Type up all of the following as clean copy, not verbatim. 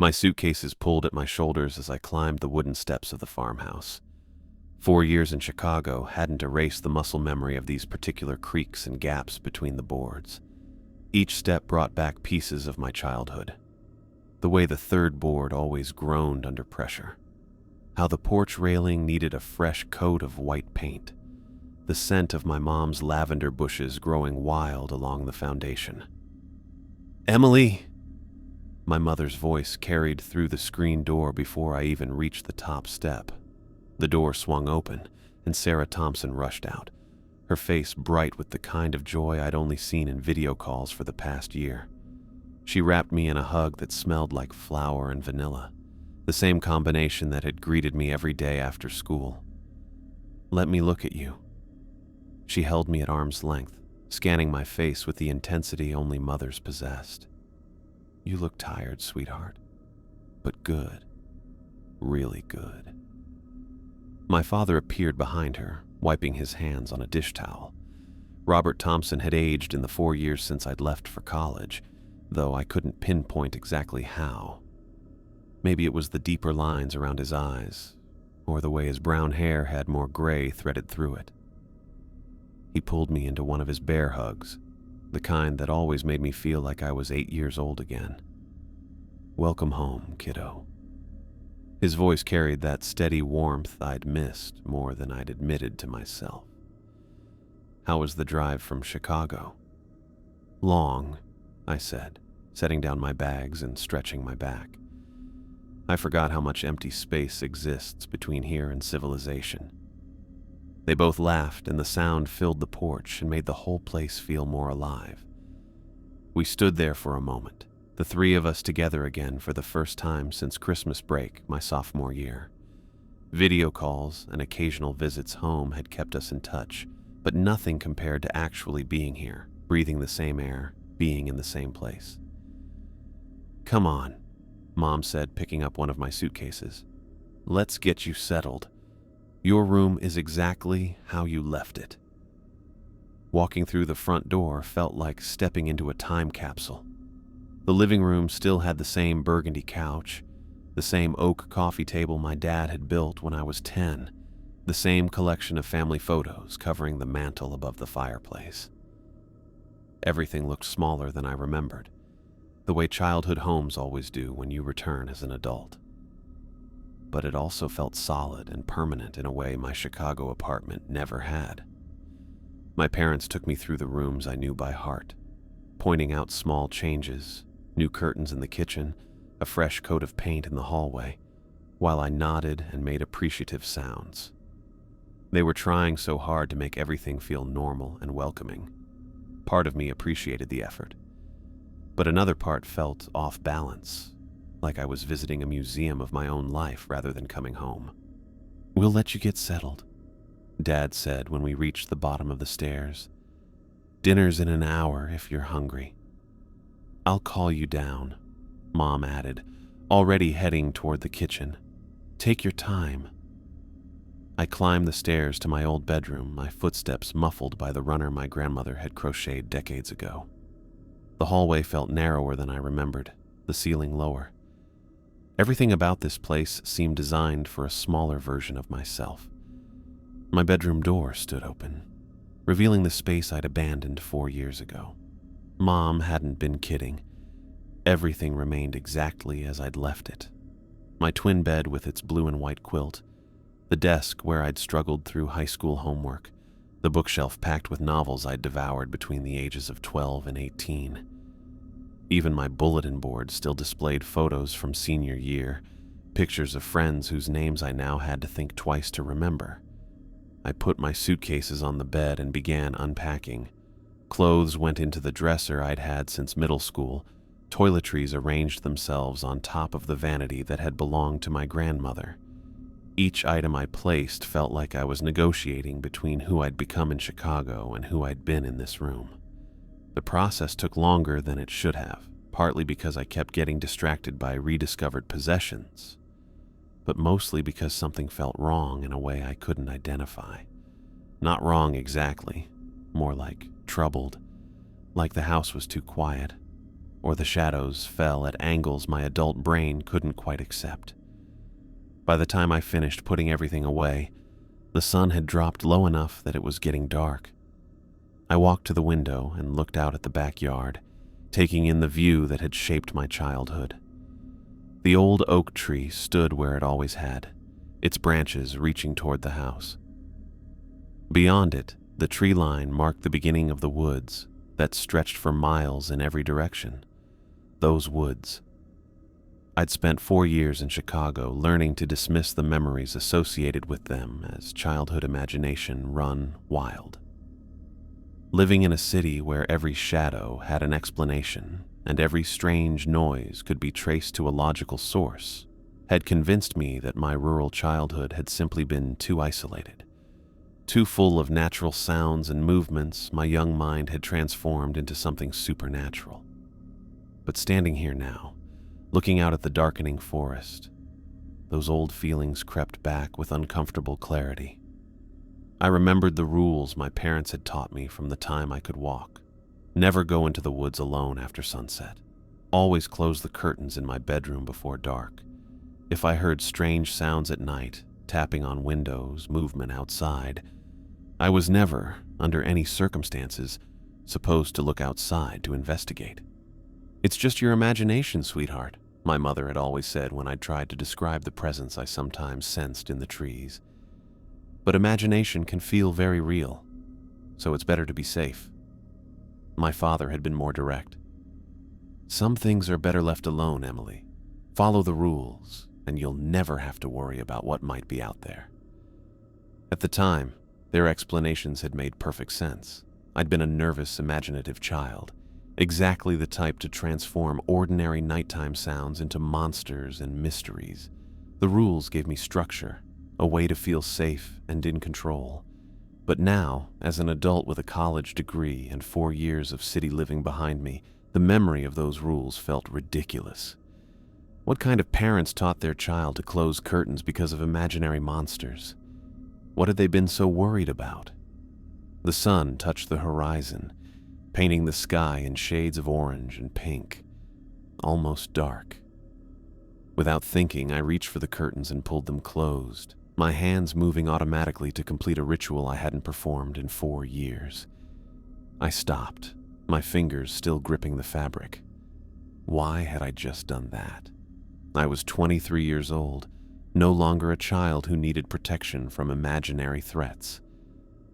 My suitcases pulled at my shoulders as I climbed the wooden steps of the farmhouse. 4 years in Chicago hadn't erased the muscle memory of these particular creaks and gaps between the boards. Each step brought back pieces of my childhood. The way the third board always groaned under pressure. How the porch railing needed a fresh coat of white paint. The scent of my mom's lavender bushes growing wild along the foundation. "Emily!" My mother's voice carried through the screen door before I even reached the top step. The door swung open, and Sarah Thompson rushed out, her face bright with the kind of joy I'd only seen in video calls for the past year. She wrapped me in a hug that smelled like flour and vanilla, the same combination that had greeted me every day after school. "Let me look at you." She held me at arm's length, scanning my face with the intensity only mothers possessed. "You look tired, sweetheart, but good, really good." My father appeared behind her, wiping his hands on a dish towel. Robert Thompson had aged in the 4 years since I'd left for college, though I couldn't pinpoint exactly how. Maybe it was the deeper lines around his eyes, or the way his brown hair had more gray threaded through it. He pulled me into one of his bear hugs, the kind that always made me feel like I was 8 years old again. "Welcome home, kiddo." His voice carried that steady warmth I'd missed more than I'd admitted to myself. "How was the drive from Chicago?" "Long," I said, setting down my bags and stretching my back. I forgot how much empty space exists between here and civilization. They both laughed, and the sound filled the porch and made the whole place feel more alive. We stood there for a moment, the three of us together again for the first time since Christmas break my sophomore year. Video calls and occasional visits home had kept us in touch, but nothing compared to actually being here, breathing the same air, being in the same place. "Come on," Mom said, picking up one of my suitcases. "Let's get you settled. Your room is exactly how you left it." Walking through the front door felt like stepping into a time capsule. The living room still had the same burgundy couch, the same oak coffee table my dad had built when I was 10, the same collection of family photos covering the mantel above the fireplace. Everything looked smaller than I remembered, the way childhood homes always do when you return as an adult. But it also felt solid and permanent in a way my Chicago apartment never had. My parents took me through the rooms I knew by heart, pointing out small changes, new curtains in the kitchen, a fresh coat of paint in the hallway, while I nodded and made appreciative sounds. They were trying so hard to make everything feel normal and welcoming. Part of me appreciated the effort, but another part felt off balance, like I was visiting a museum of my own life rather than coming home. "We'll let you get settled," Dad said when we reached the bottom of the stairs. "Dinner's in an hour if you're hungry." "I'll call you down," Mom added, already heading toward the kitchen. "Take your time." I climbed the stairs to my old bedroom, my footsteps muffled by the runner my grandmother had crocheted decades ago. The hallway felt narrower than I remembered, the ceiling lower. Everything about this place seemed designed for a smaller version of myself. My bedroom door stood open, revealing the space I'd abandoned 4 years ago. Mom hadn't been kidding. Everything remained exactly as I'd left it. My twin bed with its blue and white quilt, the desk where I'd struggled through high school homework, the bookshelf packed with novels I'd devoured between the ages of 12 and 18. Even my bulletin board still displayed photos from senior year, pictures of friends whose names I now had to think twice to remember. I put my suitcases on the bed and began unpacking. Clothes went into the dresser I'd had since middle school. Toiletries arranged themselves on top of the vanity that had belonged to my grandmother. Each item I placed felt like I was negotiating between who I'd become in Chicago and who I'd been in this room. The process took longer than it should have, partly because I kept getting distracted by rediscovered possessions, but mostly because something felt wrong in a way I couldn't identify. Not wrong exactly, more like troubled, like the house was too quiet, or the shadows fell at angles my adult brain couldn't quite accept. By the time I finished putting everything away, the sun had dropped low enough that it was getting dark. I walked to the window and looked out at the backyard, taking in the view that had shaped my childhood. The old oak tree stood where it always had, its branches reaching toward the house. Beyond it, the tree line marked the beginning of the woods that stretched for miles in every direction. Those woods. I'd spent 4 years in Chicago learning to dismiss the memories associated with them as childhood imagination run wild. Living in a city where every shadow had an explanation and every strange noise could be traced to a logical source had convinced me that my rural childhood had simply been too isolated. Too full of natural sounds and movements, my young mind had transformed into something supernatural. But standing here now, looking out at the darkening forest, those old feelings crept back with uncomfortable clarity. I remembered the rules my parents had taught me from the time I could walk. Never go into the woods alone after sunset. Always close the curtains in my bedroom before dark. If I heard strange sounds at night, tapping on windows, movement outside, I was never, under any circumstances, supposed to look outside to investigate. "It's just your imagination, sweetheart," my mother had always said when I tried to describe the presence I sometimes sensed in the trees. But imagination can feel very real, so it's better to be safe. My father had been more direct. "Some things are better left alone, Emily. Follow the rules, and you'll never have to worry about what might be out there." At the time, their explanations had made perfect sense. I'd been a nervous, imaginative child, exactly the type to transform ordinary nighttime sounds into monsters and mysteries. The rules gave me structure, a way to feel safe and in control. But now, as an adult with a college degree and 4 years of city living behind me, the memory of those rules felt ridiculous. What kind of parents taught their child to close curtains because of imaginary monsters? What had they been so worried about? The sun touched the horizon, painting the sky in shades of orange and pink, almost dark. Without thinking, I reached for the curtains and pulled them closed, my hands moving automatically to complete a ritual I hadn't performed in 4 years. I stopped, my fingers still gripping the fabric. Why had I just done that? I was 23 years old, no longer a child who needed protection from imaginary threats.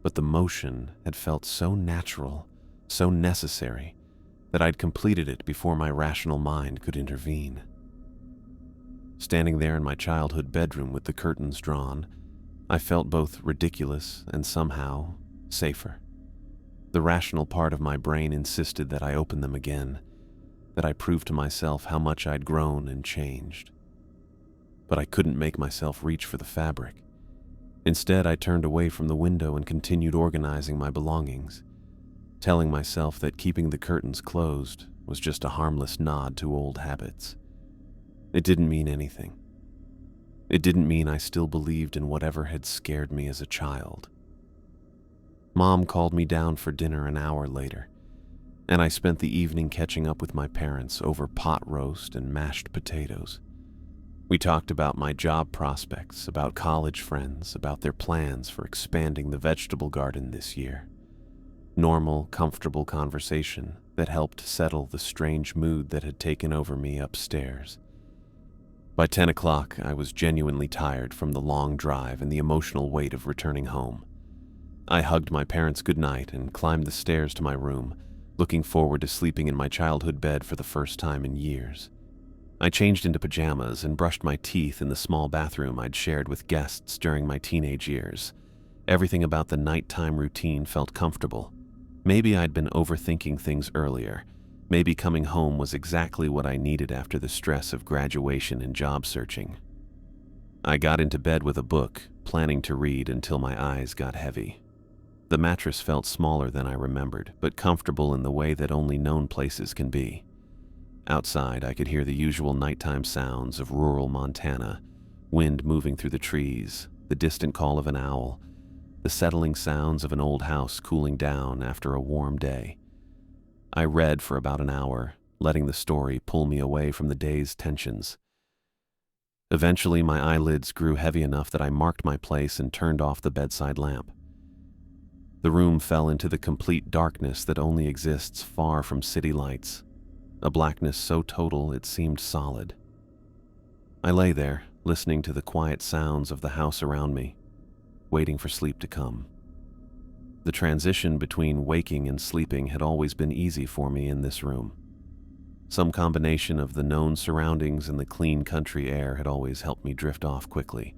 But the motion had felt so natural, so necessary, that I'd completed it before my rational mind could intervene. Standing there in my childhood bedroom with the curtains drawn, I felt both ridiculous and somehow safer. The rational part of my brain insisted that I open them again, that I prove to myself how much I'd grown and changed. But I couldn't make myself reach for the fabric. Instead, I turned away from the window and continued organizing my belongings, telling myself that keeping the curtains closed was just a harmless nod to old habits. It didn't mean anything. It didn't mean I still believed in whatever had scared me as a child. Mom called me down for dinner an hour later, and I spent the evening catching up with my parents over pot roast and mashed potatoes. We talked about my job prospects, about college friends, about their plans for expanding the vegetable garden this year. Normal, comfortable conversation that helped settle the strange mood that had taken over me upstairs. By 10 o'clock, I was genuinely tired from the long drive and the emotional weight of returning home. I hugged my parents goodnight and climbed the stairs to my room, looking forward to sleeping in my childhood bed for the first time in years. I changed into pajamas and brushed my teeth in the small bathroom I'd shared with guests during my teenage years. Everything about the nighttime routine felt comfortable. Maybe I'd been overthinking things earlier. Maybe coming home was exactly what I needed after the stress of graduation and job searching. I got into bed with a book, planning to read until my eyes got heavy. The mattress felt smaller than I remembered, but comfortable in the way that only known places can be. Outside, I could hear the usual nighttime sounds of rural Montana, wind moving through the trees, the distant call of an owl, the settling sounds of an old house cooling down after a warm day. I read for about an hour, letting the story pull me away from the day's tensions. Eventually, my eyelids grew heavy enough that I marked my place and turned off the bedside lamp. The room fell into the complete darkness that only exists far from city lights, a blackness so total it seemed solid. I lay there, listening to the quiet sounds of the house around me, waiting for sleep to come. The transition between waking and sleeping had always been easy for me in this room. Some combination of the known surroundings and the clean country air had always helped me drift off quickly.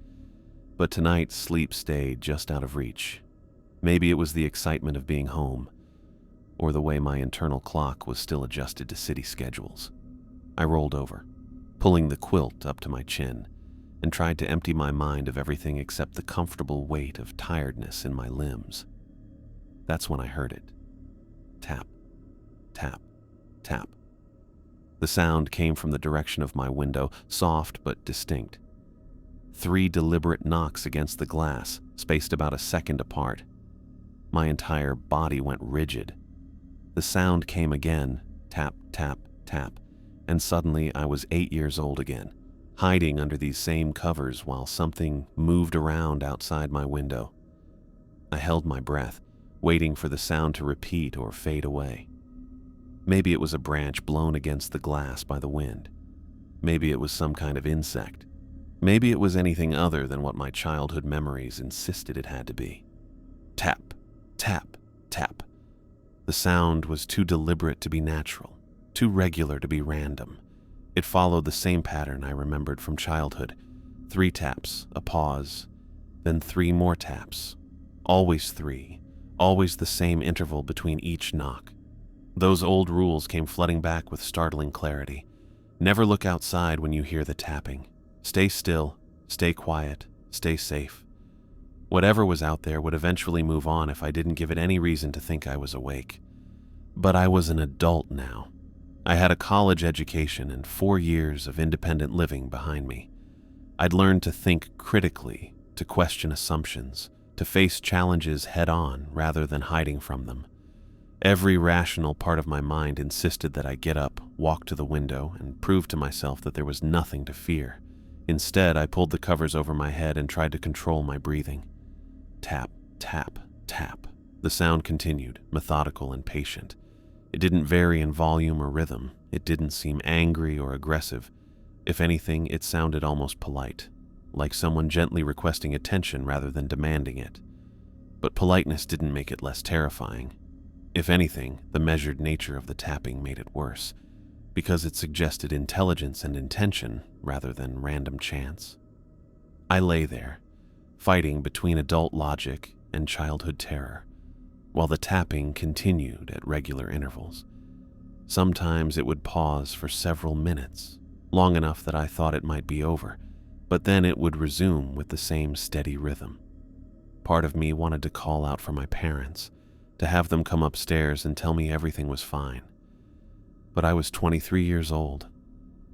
But tonight, sleep stayed just out of reach. Maybe it was the excitement of being home, or the way my internal clock was still adjusted to city schedules. I rolled over, pulling the quilt up to my chin, and tried to empty my mind of everything except the comfortable weight of tiredness in my limbs. That's when I heard it. Tap, tap, tap. The sound came from the direction of my window, soft but distinct. 3 deliberate knocks against the glass, spaced about a second apart. My entire body went rigid. The sound came again, tap, tap, tap, and suddenly I was 8 years old again, hiding under these same covers while something moved around outside my window. I held my breath, waiting for the sound to repeat or fade away. Maybe it was a branch blown against the glass by the wind. Maybe it was some kind of insect. Maybe it was anything other than what my childhood memories insisted it had to be. Tap, tap, tap. The sound was too deliberate to be natural, too regular to be random. It followed the same pattern I remembered from childhood. 3 taps, a pause, then 3 more taps. Always 3, always the same interval between each knock. Those old rules came flooding back with startling clarity. Never look outside when you hear the tapping. Stay still, stay quiet, stay safe. Whatever was out there would eventually move on if I didn't give it any reason to think I was awake. But I was an adult now. I had a college education and 4 years of independent living behind me. I'd learned to think critically, to question assumptions, to face challenges head-on rather than hiding from them. Every rational part of my mind insisted that I get up, walk to the window, and prove to myself that there was nothing to fear. Instead, I pulled the covers over my head and tried to control my breathing. Tap, tap, tap. The sound continued, methodical and patient. It didn't vary in volume or rhythm. It didn't seem angry or aggressive. If anything, it sounded almost polite, like someone gently requesting attention rather than demanding it. But politeness didn't make it less terrifying. If anything, the measured nature of the tapping made it worse, because it suggested intelligence and intention rather than random chance. I lay there, fighting between adult logic and childhood terror, while the tapping continued at regular intervals. Sometimes it would pause for several minutes, long enough that I thought it might be over, but then it would resume with the same steady rhythm. Part of me wanted to call out for my parents, to have them come upstairs and tell me everything was fine. But I was 23 years old,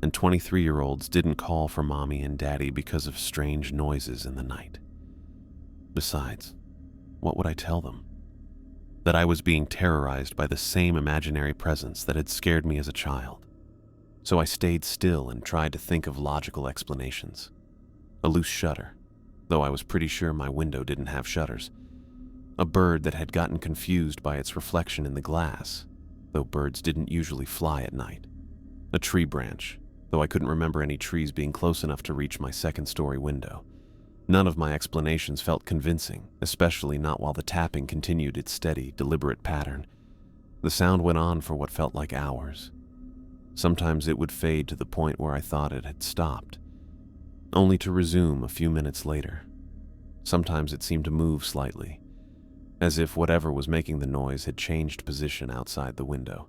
and 23-year-olds didn't call for mommy and daddy because of strange noises in the night. Besides, what would I tell them? That I was being terrorized by the same imaginary presence that had scared me as a child. So I stayed still and tried to think of logical explanations. A loose shutter, though I was pretty sure my window didn't have shutters. A bird that had gotten confused by its reflection in the glass, though birds didn't usually fly at night. A tree branch, though I couldn't remember any trees being close enough to reach my second-story window. None of my explanations felt convincing, especially not while the tapping continued its steady, deliberate pattern. The sound went on for what felt like hours. Sometimes it would fade to the point where I thought it had stopped, only to resume a few minutes later. Sometimes it seemed to move slightly, as if whatever was making the noise had changed position outside the window.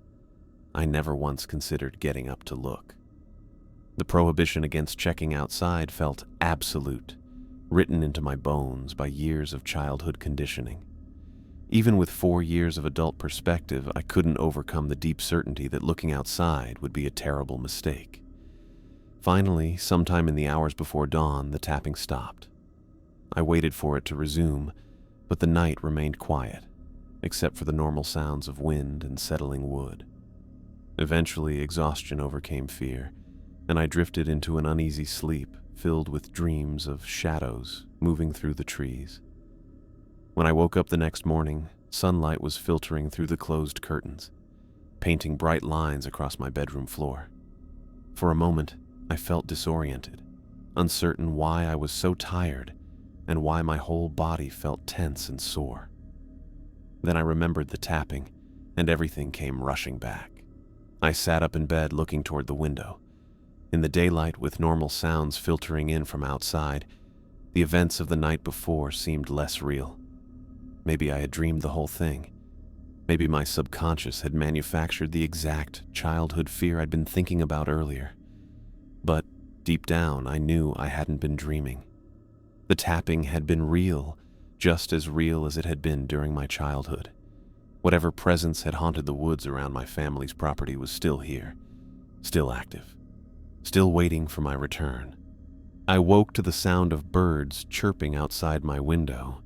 I never once considered getting up to look. The prohibition against checking outside felt absolute, written into my bones by years of childhood conditioning. Even with 4 years of adult perspective, I couldn't overcome the deep certainty that looking outside would be a terrible mistake. Finally, sometime in the hours before dawn, the tapping stopped. I waited for it to resume, but the night remained quiet, except for the normal sounds of wind and settling wood. Eventually, exhaustion overcame fear, and I drifted into an uneasy sleep filled with dreams of shadows moving through the trees. When I woke up the next morning, sunlight was filtering through the closed curtains, painting bright lines across my bedroom floor. For a moment, I felt disoriented, uncertain why I was so tired and why my whole body felt tense and sore. Then I remembered the tapping, and everything came rushing back. I sat up in bed looking toward the window. In the daylight, with normal sounds filtering in from outside, the events of the night before seemed less real. Maybe I had dreamed the whole thing. Maybe my subconscious had manufactured the exact childhood fear I'd been thinking about earlier. But deep down, I knew I hadn't been dreaming. The tapping had been real, just as real as it had been during my childhood. Whatever presence had haunted the woods around my family's property was still here, still active, still waiting for my return. I woke to the sound of birds chirping outside my window,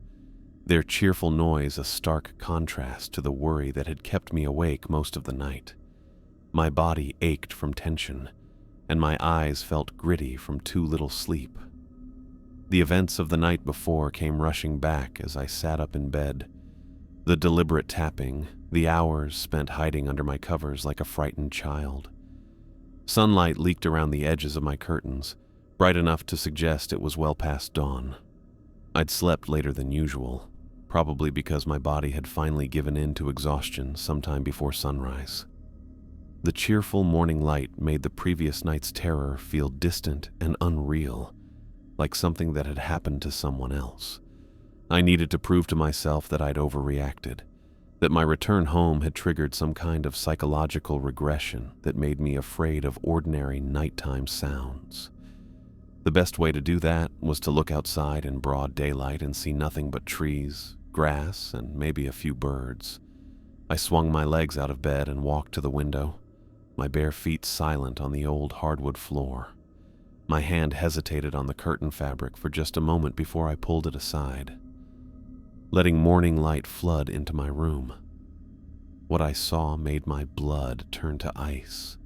their cheerful noise a stark contrast to the worry that had kept me awake most of the night. My body ached from tension, and my eyes felt gritty from too little sleep. The events of the night before came rushing back as I sat up in bed. The deliberate tapping, the hours spent hiding under my covers like a frightened child. Sunlight leaked around the edges of my curtains, bright enough to suggest it was well past dawn. I'd slept later than usual, probably because my body had finally given in to exhaustion sometime before sunrise. The cheerful morning light made the previous night's terror feel distant and unreal, like something that had happened to someone else. I needed to prove to myself that I'd overreacted, that my return home had triggered some kind of psychological regression that made me afraid of ordinary nighttime sounds. The best way to do that was to look outside in broad daylight and see nothing but trees, grass, and maybe a few birds. I swung my legs out of bed and walked to the window, my bare feet silent on the old hardwood floor. My hand hesitated on the curtain fabric for just a moment before I pulled it aside, letting morning light flood into my room. What I saw made my blood turn to ice.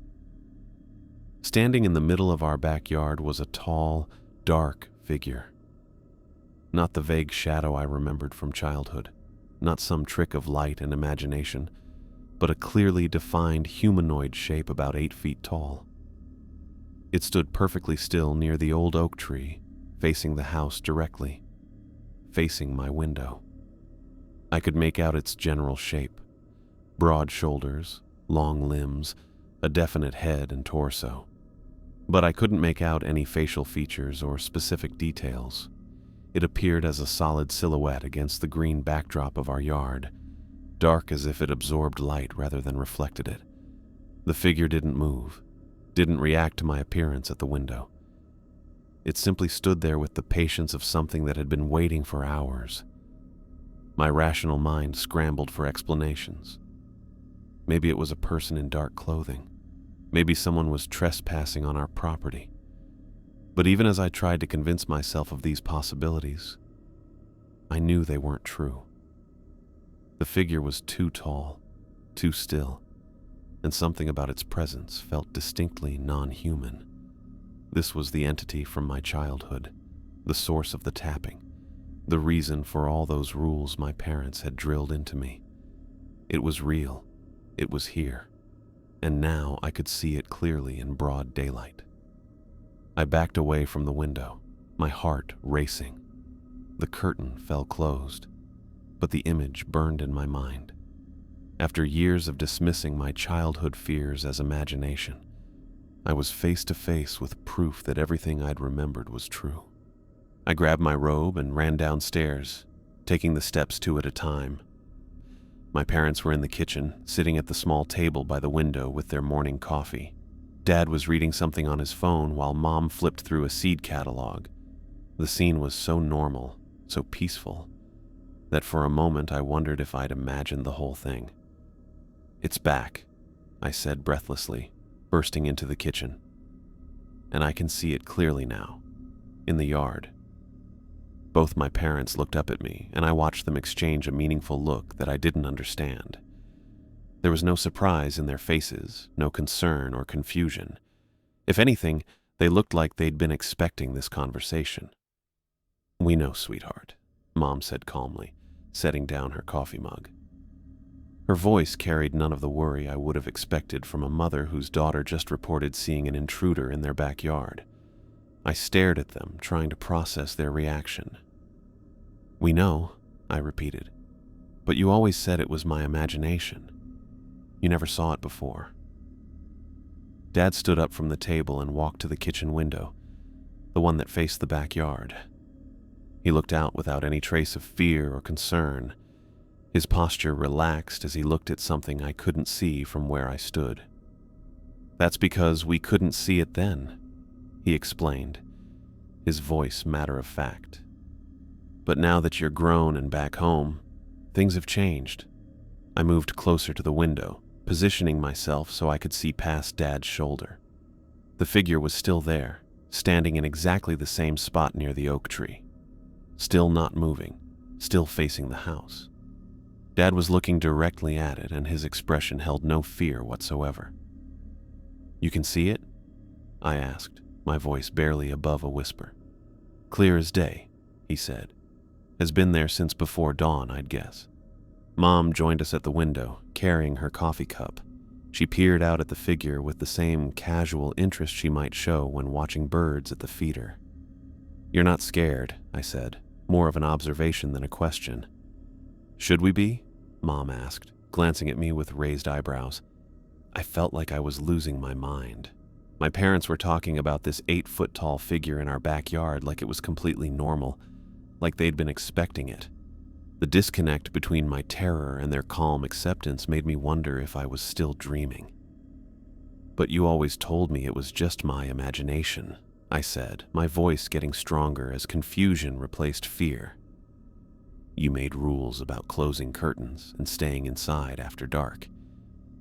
Standing in the middle of our backyard was a tall, dark figure. Not the vague shadow I remembered from childhood, not some trick of light and imagination, but a clearly defined humanoid shape about 8 feet tall. It stood perfectly still near the old oak tree, facing the house directly, facing my window. I could make out its general shape: broad shoulders, long limbs, a definite head and torso. But I couldn't make out any facial features or specific details. It appeared as a solid silhouette against the green backdrop of our yard, dark as if it absorbed light rather than reflected it. The figure didn't move, didn't react to my appearance at the window. It simply stood there with the patience of something that had been waiting for hours. My rational mind scrambled for explanations. Maybe it was a person in dark clothing. Maybe someone was trespassing on our property. But even as I tried to convince myself of these possibilities, I knew they weren't true. The figure was too tall, too still, and something about its presence felt distinctly non-human. This was the entity from my childhood, the source of the tapping, the reason for all those rules my parents had drilled into me. It was real. It was here. And now I could see it clearly in broad daylight. I backed away from the window, my heart racing. The curtain fell closed, but the image burned in my mind. After years of dismissing my childhood fears as imagination, I was face to face with proof that everything I'd remembered was true. I grabbed my robe and ran downstairs, taking the steps 2 at a time. My parents were in the kitchen, sitting at the small table by the window with their morning coffee. Dad was reading something on his phone while Mom flipped through a seed catalog. The scene was so normal, so peaceful, that for a moment I wondered if I'd imagined the whole thing. "It's back," I said breathlessly, bursting into the kitchen. "And I can see it clearly now, in the yard." Both my parents looked up at me, and I watched them exchange a meaningful look that I didn't understand. There was no surprise in their faces, no concern or confusion. If anything, they looked like they'd been expecting this conversation. "We know, sweetheart," Mom said calmly, setting down her coffee mug. Her voice carried none of the worry I would have expected from a mother whose daughter just reported seeing an intruder in their backyard. I stared at them, trying to process their reaction. "We know," I repeated, "but you always said it was my imagination. You never saw it before." Dad stood up from the table and walked to the kitchen window, the one that faced the backyard. He looked out without any trace of fear or concern. His posture relaxed as he looked at something I couldn't see from where I stood. "That's because we couldn't see it then," he explained, his voice matter of fact. "But now that you're grown and back home, things have changed." I moved closer to the window, positioning myself so I could see past Dad's shoulder. The figure was still there, standing in exactly the same spot near the oak tree. Still not moving, still facing the house. Dad was looking directly at it, and his expression held no fear whatsoever. "You can see it?" I asked, my voice barely above a whisper. "Clear as day," he said. "Has been there since before dawn, I'd guess." Mom joined us at the window, carrying her coffee cup. She peered out at the figure with the same casual interest she might show when watching birds at the feeder. "You're not scared," I said, more of an observation than a question. "Should we be?" Mom asked, glancing at me with raised eyebrows. I felt like I was losing my mind. My parents were talking about this 8-foot-tall figure in our backyard like it was completely normal, like they'd been expecting it. The disconnect between my terror and their calm acceptance made me wonder if I was still dreaming. "But you always told me it was just my imagination," I said, my voice getting stronger as confusion replaced fear. "You made rules about closing curtains and staying inside after dark.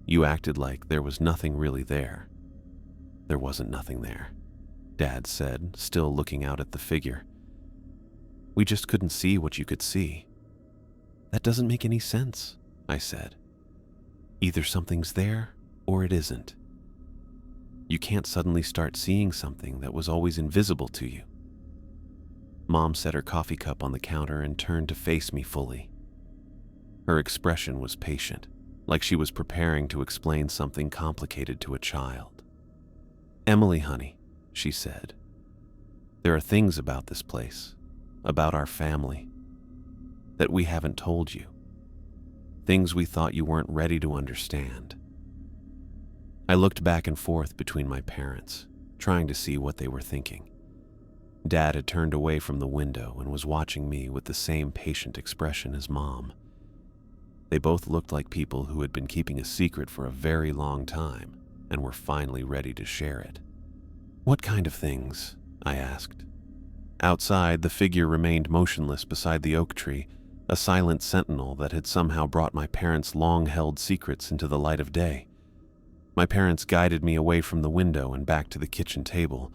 You acted like there was nothing really there." "There wasn't nothing there," Dad said, still looking out at the figure. "We just couldn't see what you could see." "That doesn't make any sense," I said. "Either something's there or it isn't. You can't suddenly start seeing something that was always invisible to you." Mom set her coffee cup on the counter and turned to face me fully. Her expression was patient, like she was preparing to explain something complicated to a child. "Emily, honey," she said, "there are things about this place, about our family, that we haven't told you. Things we thought you weren't ready to understand." I looked back and forth between my parents, trying to see what they were thinking. Dad had turned away from the window and was watching me with the same patient expression as Mom. They both looked like people who had been keeping a secret for a very long time and were finally ready to share it. "What kind of things?" I asked. Outside, the figure remained motionless beside the oak tree, a silent sentinel that had somehow brought my parents' long-held secrets into the light of day. My parents guided me away from the window and back to the kitchen table,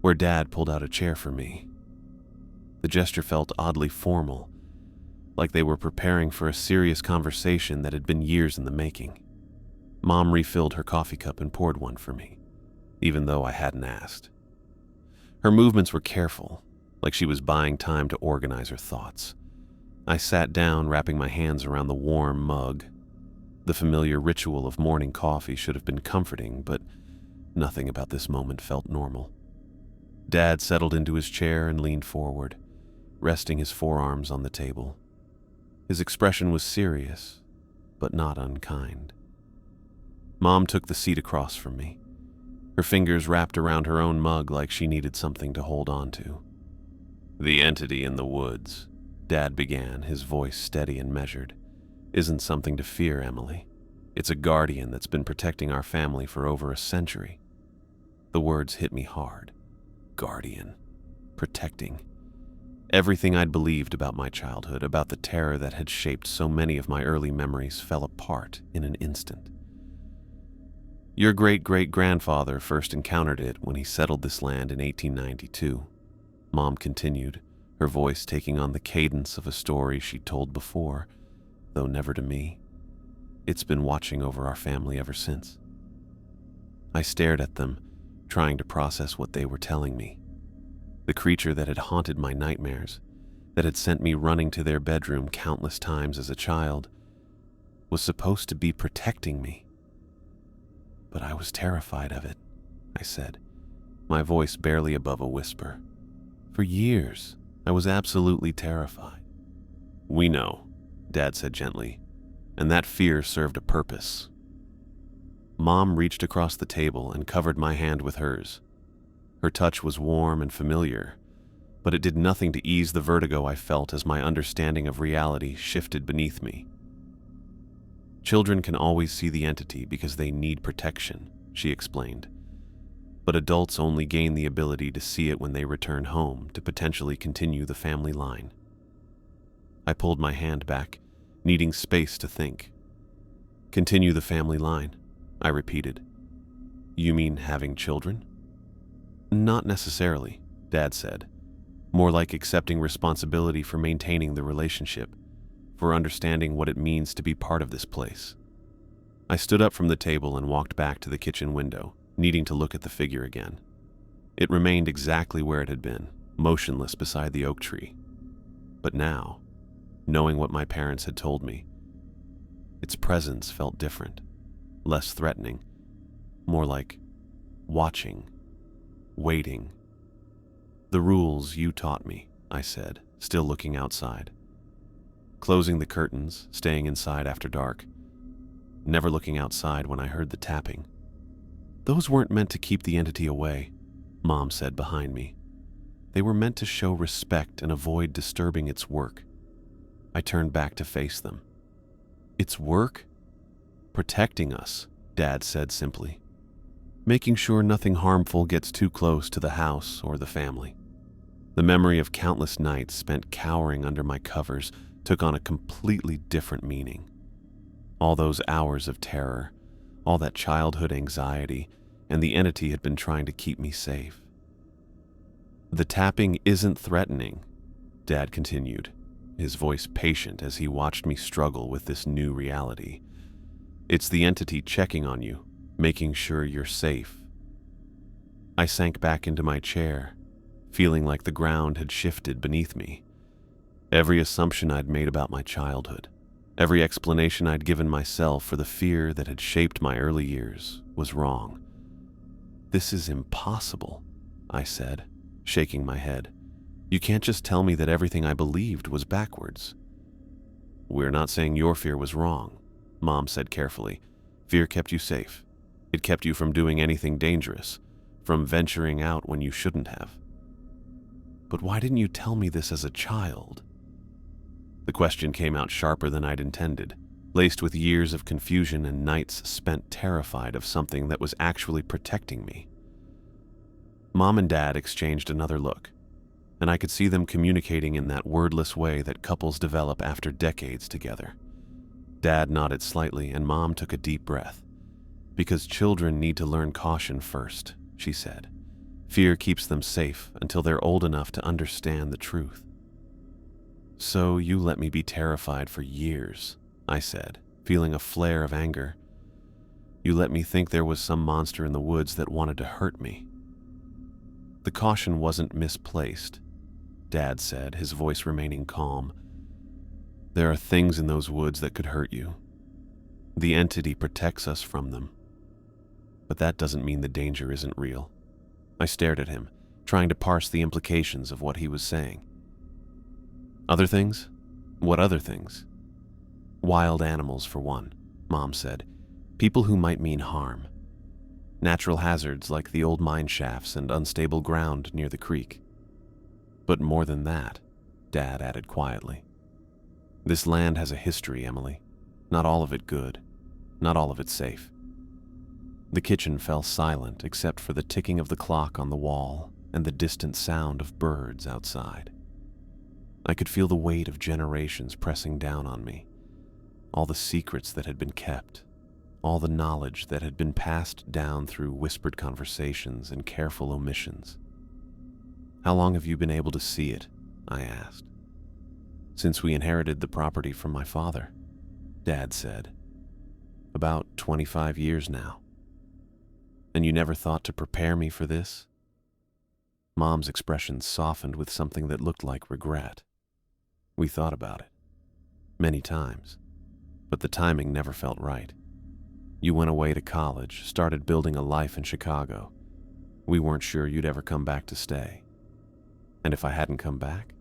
where Dad pulled out a chair for me. The gesture felt oddly formal, like they were preparing for a serious conversation that had been years in the making. Mom refilled her coffee cup and poured one for me, even though I hadn't asked. Her movements were careful, like she was buying time to organize her thoughts. I sat down, wrapping my hands around the warm mug. The familiar ritual of morning coffee should have been comforting, but nothing about this moment felt normal. Dad settled into his chair and leaned forward, resting his forearms on the table. His expression was serious, but not unkind. Mom took the seat across from me, her fingers wrapped around her own mug like she needed something to hold on to. "The entity in the woods," Dad began, his voice steady and measured, "isn't something to fear, Emily. It's a guardian that's been protecting our family for over a century." The words hit me hard. Guardian. Protecting. Everything I'd believed about my childhood, about the terror that had shaped so many of my early memories, fell apart in an instant. "Your great-great-grandfather first encountered it when he settled this land in 1892, Mom continued, her voice taking on the cadence of a story she'd told before, though never to me. It's been watching over our family ever since." I stared at them, trying to process what they were telling me. The creature that had haunted my nightmares, that had sent me running to their bedroom countless times as a child, was supposed to be protecting me. "But I was terrified of it," I said, my voice barely above a whisper. "For years, I was absolutely terrified." "We know," Dad said gently, "and that fear served a purpose." Mom reached across the table and covered my hand with hers. Her touch was warm and familiar, but it did nothing to ease the vertigo I felt as my understanding of reality shifted beneath me. "Children can always see the entity because they need protection," she explained. "But adults only gain the ability to see it when they return home to potentially continue the family line." I pulled my hand back, needing space to think. "Continue the family line," I repeated. "You mean having children?" "Not necessarily," Dad said. "More like accepting responsibility for maintaining the relationship, for understanding what it means to be part of this place." I stood up from the table and walked back to the kitchen window, needing to look at the figure again. It remained exactly where it had been, motionless beside the oak tree. But now, knowing what my parents had told me, its presence felt different, less threatening, more like watching, waiting. "The rules you taught me," I said, still looking outside. Closing the curtains, staying inside after dark, never looking outside when I heard the tapping. "Those weren't meant to keep the entity away," Mom said behind me. "They were meant to show respect and avoid disturbing its work." I turned back to face them. "Its work?" "Protecting us," Dad said simply. "Making sure nothing harmful gets too close to the house or the family." The memory of countless nights spent cowering under my covers took on a completely different meaning. All those hours of terror, all that childhood anxiety, and the entity had been trying to keep me safe. "The tapping isn't threatening," Dad continued, his voice patient as he watched me struggle with this new reality. "It's the entity checking on you, making sure you're safe." I sank back into my chair, feeling like the ground had shifted beneath me. Every assumption I'd made about my childhood, every explanation I'd given myself for the fear that had shaped my early years, was wrong. "This is impossible," I said, shaking my head. "You can't just tell me that everything I believed was backwards." "We're not saying your fear was wrong," Mom said carefully. "Fear kept you safe. It kept you from doing anything dangerous, from venturing out when you shouldn't have." "But why didn't you tell me this as a child?" The question came out sharper than I'd intended, laced with years of confusion and nights spent terrified of something that was actually protecting me. Mom and Dad exchanged another look, and I could see them communicating in that wordless way that couples develop after decades together. Dad nodded slightly, and Mom took a deep breath. "Because children need to learn caution first," she said. "Fear keeps them safe until they're old enough to understand the truth." "So you let me be terrified for years," I said, feeling a flare of anger. "You let me think there was some monster in the woods that wanted to hurt me." "The caution wasn't misplaced," Dad said, his voice remaining calm. "There are things in those woods that could hurt you. The entity protects us from them. But that doesn't mean the danger isn't real." I stared at him, trying to parse the implications of what he was saying. "Other things? What other things?" "Wild animals, for one," Mom said. "People who might mean harm. Natural hazards like the old mine shafts and unstable ground near the creek. But more than that," Dad added quietly. "This land has a history, Emily. Not all of it good. Not all of it safe." The kitchen fell silent except for the ticking of the clock on the wall and the distant sound of birds outside. I could feel the weight of generations pressing down on me. All the secrets that had been kept, all the knowledge that had been passed down through whispered conversations and careful omissions. "How long have you been able to see it?" I asked. "Since we inherited the property from my father," Dad said. About 25 years now. And you never thought to prepare me for this? Mom's expression softened with something that looked like regret. We thought about it. Many times. But the timing never felt right. You went away to college, started building a life in Chicago. We weren't sure you'd ever come back to stay. And if I hadn't come back,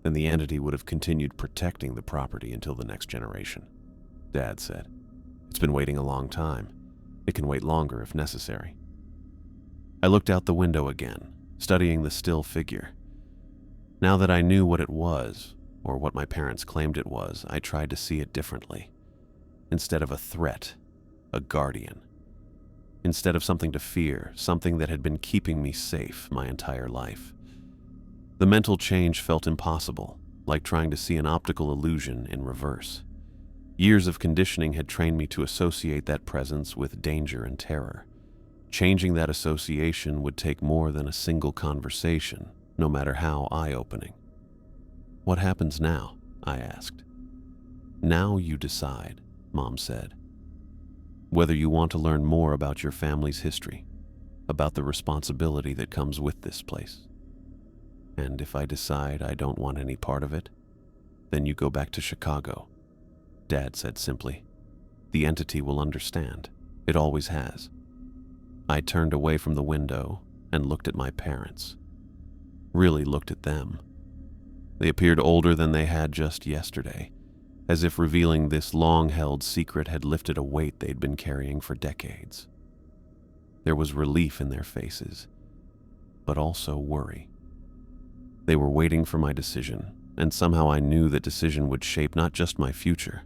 then the entity would have continued protecting the property until the next generation, Dad said. It's been waiting a long time. It can wait longer if necessary. I looked out the window again, studying the still figure. Now that I knew what it was, or what my parents claimed it was, I tried to see it differently. Instead of a threat, a guardian. Instead of something to fear, something that had been keeping me safe my entire life. The mental change felt impossible, like trying to see an optical illusion in reverse. Years of conditioning had trained me to associate that presence with danger and terror. Changing that association would take more than a single conversation, no matter how eye-opening. What happens now? I asked. Now you decide, Mom said. Whether you want to learn more about your family's history, about the responsibility that comes with this place. And if I decide I don't want any part of it, then you go back to Chicago, Dad said simply. The entity will understand. It always has. I turned away from the window and looked at my parents. Really looked at them. They appeared older than they had just yesterday, as if revealing this long-held secret had lifted a weight they'd been carrying for decades. There was relief in their faces, but also worry. They were waiting for my decision, and somehow I knew that decision would shape not just my future,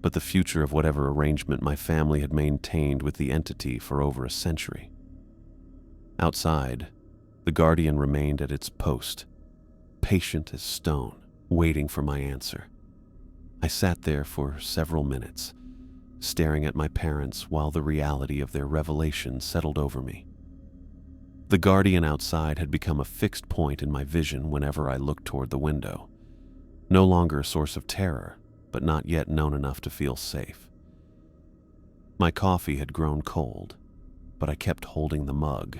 but the future of whatever arrangement my family had maintained with the entity for over a century. Outside, the guardian remained at its post, patient as stone, waiting for my answer. I sat there for several minutes, staring at my parents while the reality of their revelation settled over me. The guardian outside had become a fixed point in my vision whenever I looked toward the window. No longer a source of terror, but not yet known enough to feel safe. My coffee had grown cold, but I kept holding the mug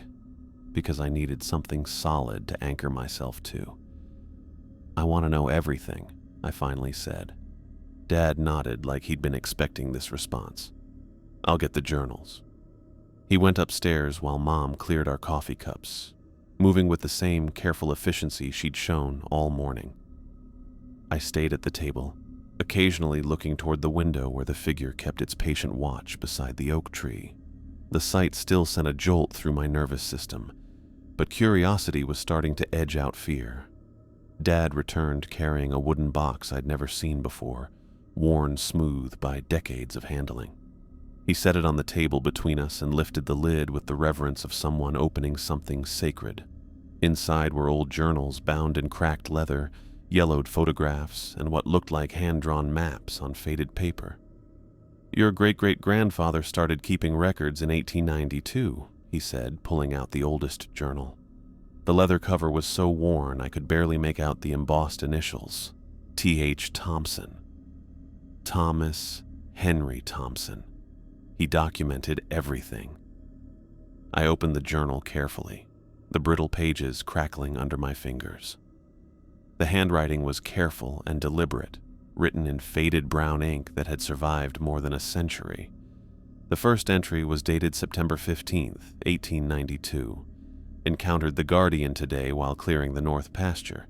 because I needed something solid to anchor myself to. I want to know everything, I finally said. Dad nodded like he'd been expecting this response. I'll get the journals. He went upstairs while Mom cleared our coffee cups, moving with the same careful efficiency she'd shown all morning. I stayed at the table, occasionally looking toward the window where the figure kept its patient watch beside the oak tree. The sight still sent a jolt through my nervous system, but curiosity was starting to edge out fear. Dad returned carrying a wooden box I'd never seen before, worn smooth by decades of handling. He set it on the table between us and lifted the lid with the reverence of someone opening something sacred. Inside were old journals bound in cracked leather, yellowed photographs, and what looked like hand-drawn maps on faded paper. Your great-great-grandfather started keeping records in 1892, he said, pulling out the oldest journal. The leather cover was so worn I could barely make out the embossed initials. T.H. Thompson. Thomas Henry Thompson. He documented everything. I opened the journal carefully, the brittle pages crackling under my fingers. The handwriting was careful and deliberate, written in faded brown ink that had survived more than a century. The first entry was dated September 15th, 1892. Encountered the guardian today while clearing the north pasture.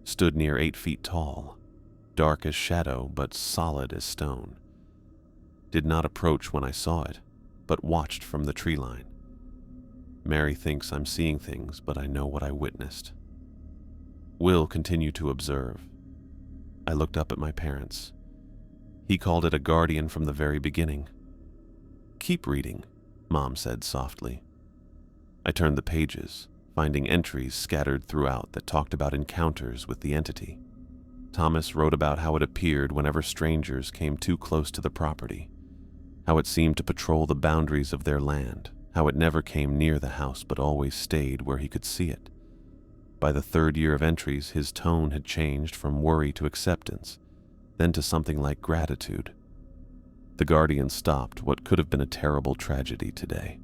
Stood near 8 feet tall. Dark as shadow, but solid as stone. Did not approach when I saw it, but watched from the tree line. Mary thinks I'm seeing things, but I know what I witnessed. Will continued to observe. I looked up at my parents. He called it a guardian from the very beginning. Keep reading, Mom said softly. I turned the pages, finding entries scattered throughout that talked about encounters with the entity. Thomas wrote about how it appeared whenever strangers came too close to the property, how it seemed to patrol the boundaries of their land, how it never came near the house but always stayed where he could see it. By the 3rd year of entries, his tone had changed from worry to acceptance, then to something like gratitude. The guardian stopped what could have been a terrible tragedy today.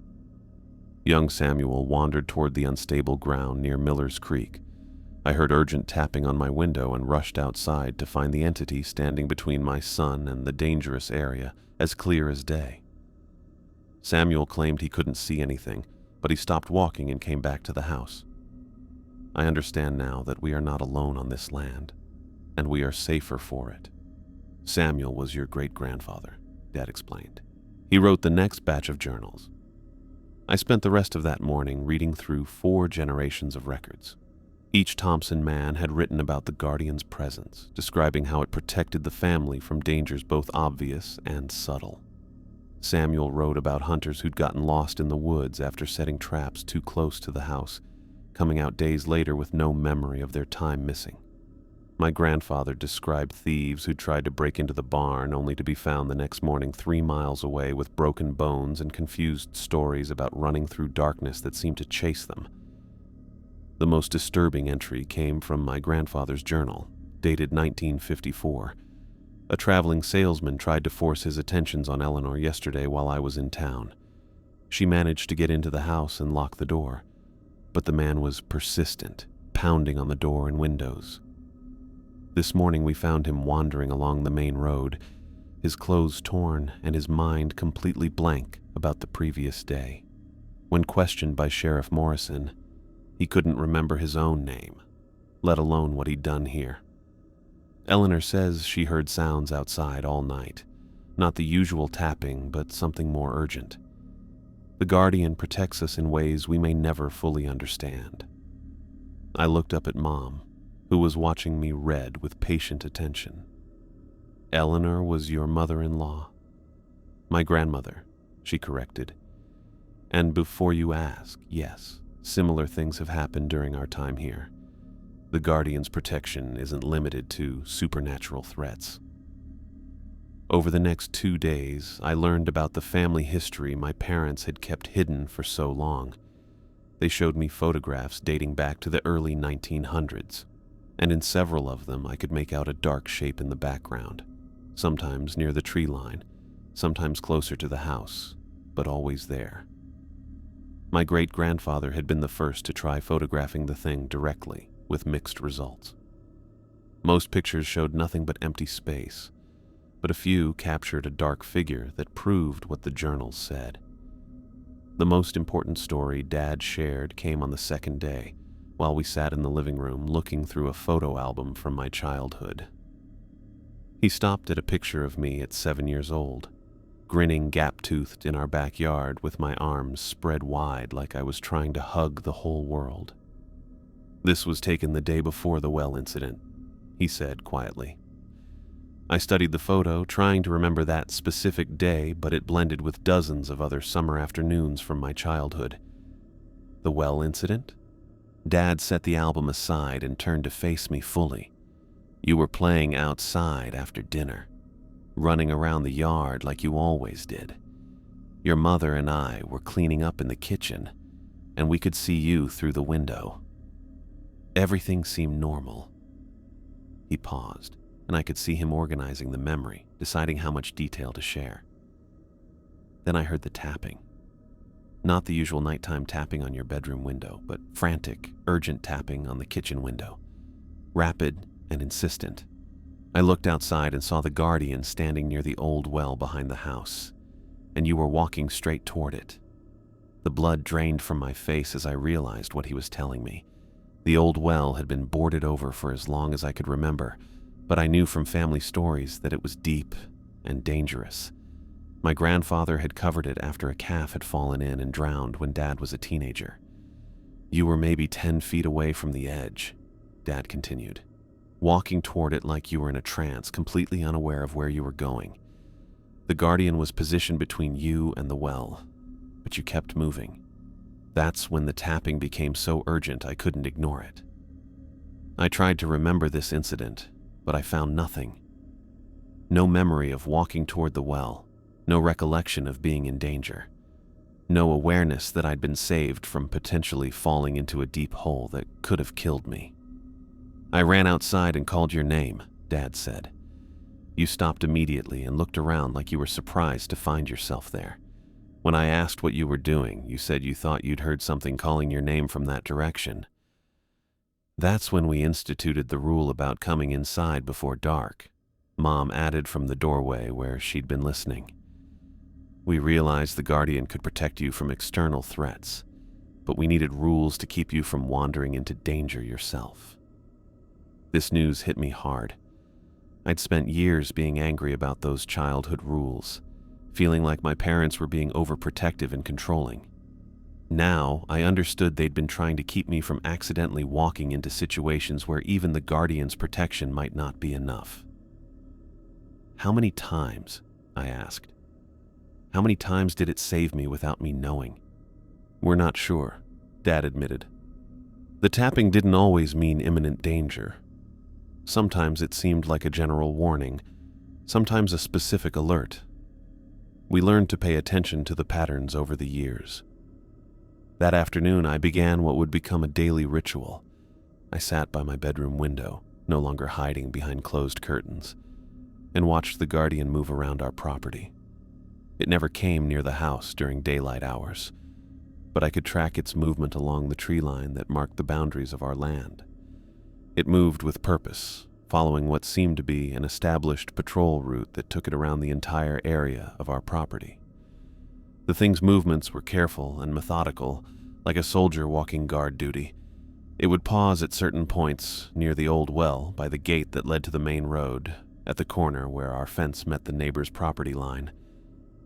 Young Samuel wandered toward the unstable ground near Miller's Creek. I heard urgent tapping on my window and rushed outside to find the entity standing between my son and the dangerous area, as clear as day. Samuel claimed he couldn't see anything, but he stopped walking and came back to the house. I understand now that we are not alone on this land, and we are safer for it. Samuel was your great-grandfather, Dad explained. He wrote the next batch of journals. I spent the rest of that morning reading through 4 generations of records. Each Thompson man had written about the Guardian's presence, describing how it protected the family from dangers both obvious and subtle. Samuel wrote about hunters who'd gotten lost in the woods after setting traps too close to the house, coming out days later with no memory of their time missing. My grandfather described thieves who tried to break into the barn only to be found the next morning 3 miles away with broken bones and confused stories about running through darkness that seemed to chase them. The most disturbing entry came from my grandfather's journal, dated 1954. A traveling salesman tried to force his attentions on Eleanor yesterday while I was in town. She managed to get into the house and lock the door, but the man was persistent, pounding on the door and windows. This morning we found him wandering along the main road, his clothes torn and his mind completely blank about the previous day. When questioned by Sheriff Morrison, he couldn't remember his own name, let alone what he'd done here. Eleanor says she heard sounds outside all night, not the usual tapping, but something more urgent. The Guardian protects us in ways we may never fully understand. I looked up at Mom, who was watching me red with patient attention. Eleanor was your mother-in-law? My grandmother, she corrected. And before you ask, yes, similar things have happened during our time here. The Guardian's protection isn't limited to supernatural threats. Over the next 2 days, I learned about the family history my parents had kept hidden for so long. They showed me photographs dating back to the early 1900s, and in several of them I could make out a dark shape in the background, sometimes near the tree line, sometimes closer to the house, but always there. My great-grandfather had been the first to try photographing the thing directly, with mixed results. Most pictures showed nothing but empty space, but a few captured a dark figure that proved what the journals said. The most important story Dad shared came on the second day, while we sat in the living room looking through a photo album from my childhood. He stopped at a picture of me at 7 years old, grinning gap-toothed in our backyard with my arms spread wide like I was trying to hug the whole world. This was taken the day before the well incident, he said quietly. I studied the photo, trying to remember that specific day, but it blended with dozens of other summer afternoons from my childhood. The well incident? Dad set the album aside and turned to face me fully. You were playing outside after dinner, running around the yard like you always did. Your mother and I were cleaning up in the kitchen, and we could see you through the window. Everything seemed normal. He paused, and I could see him organizing the memory, deciding how much detail to share. Then I heard the tapping. Not the usual nighttime tapping on your bedroom window, but frantic, urgent tapping on the kitchen window. Rapid and insistent. I looked outside and saw the Guardian standing near the old well behind the house, and you were walking straight toward it. The blood drained from my face as I realized what he was telling me. The old well had been boarded over for as long as I could remember, but I knew from family stories that it was deep and dangerous. My grandfather had covered it after a calf had fallen in and drowned when Dad was a teenager. You were maybe 10 feet away from the edge, Dad continued, walking toward it like you were in a trance, completely unaware of where you were going. The Guardian was positioned between you and the well, but you kept moving. That's when the tapping became so urgent I couldn't ignore it. I tried to remember this incident, but I found nothing. No memory of walking toward the well, no recollection of being in danger, no awareness that I'd been saved from potentially falling into a deep hole that could have killed me. I ran outside and called your name, Dad said. You stopped immediately and looked around like you were surprised to find yourself there. When I asked what you were doing, you said you thought you'd heard something calling your name from that direction. That's when we instituted the rule about coming inside before dark, Mom added from the doorway where she'd been listening. We realized the Guardian could protect you from external threats, but we needed rules to keep you from wandering into danger yourself. This news hit me hard. I'd spent years being angry about those childhood rules, feeling like my parents were being overprotective and controlling. Now, I understood they'd been trying to keep me from accidentally walking into situations where even the Guardian's protection might not be enough. How many times? I asked. How many times did it save me without me knowing? We're not sure, Dad admitted. The tapping didn't always mean imminent danger. Sometimes it seemed like a general warning, sometimes a specific alert. We learned to pay attention to the patterns over the years. That afternoon, I began what would become a daily ritual. I sat by my bedroom window, no longer hiding behind closed curtains, and watched the Guardian move around our property. It never came near the house during daylight hours, but I could track its movement along the tree line that marked the boundaries of our land. It moved with purpose, following what seemed to be an established patrol route that took it around the entire area of our property. The thing's movements were careful and methodical, like a soldier walking guard duty. It would pause at certain points near the old well by the gate that led to the main road, at the corner where our fence met the neighbor's property line,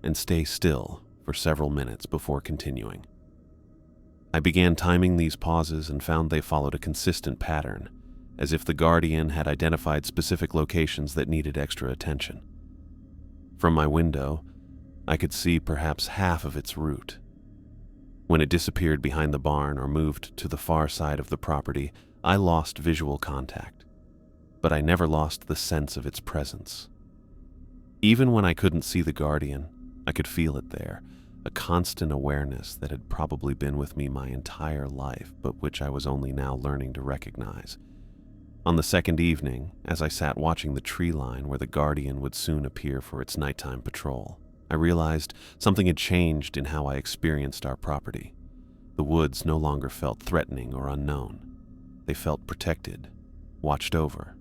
and stay still for several minutes before continuing. I began timing these pauses and found they followed a consistent pattern, as if the Guardian had identified specific locations that needed extra attention. From my window, I could see perhaps half of its route. When it disappeared behind the barn or moved to the far side of the property, I lost visual contact, but I never lost the sense of its presence. Even when I couldn't see the Guardian, I could feel it there, a constant awareness that had probably been with me my entire life, but which I was only now learning to recognize. On the second evening, as I sat watching the tree line where the Guardian would soon appear for its nighttime patrol, I realized something had changed in how I experienced our property. The woods no longer felt threatening or unknown. They felt protected, watched over.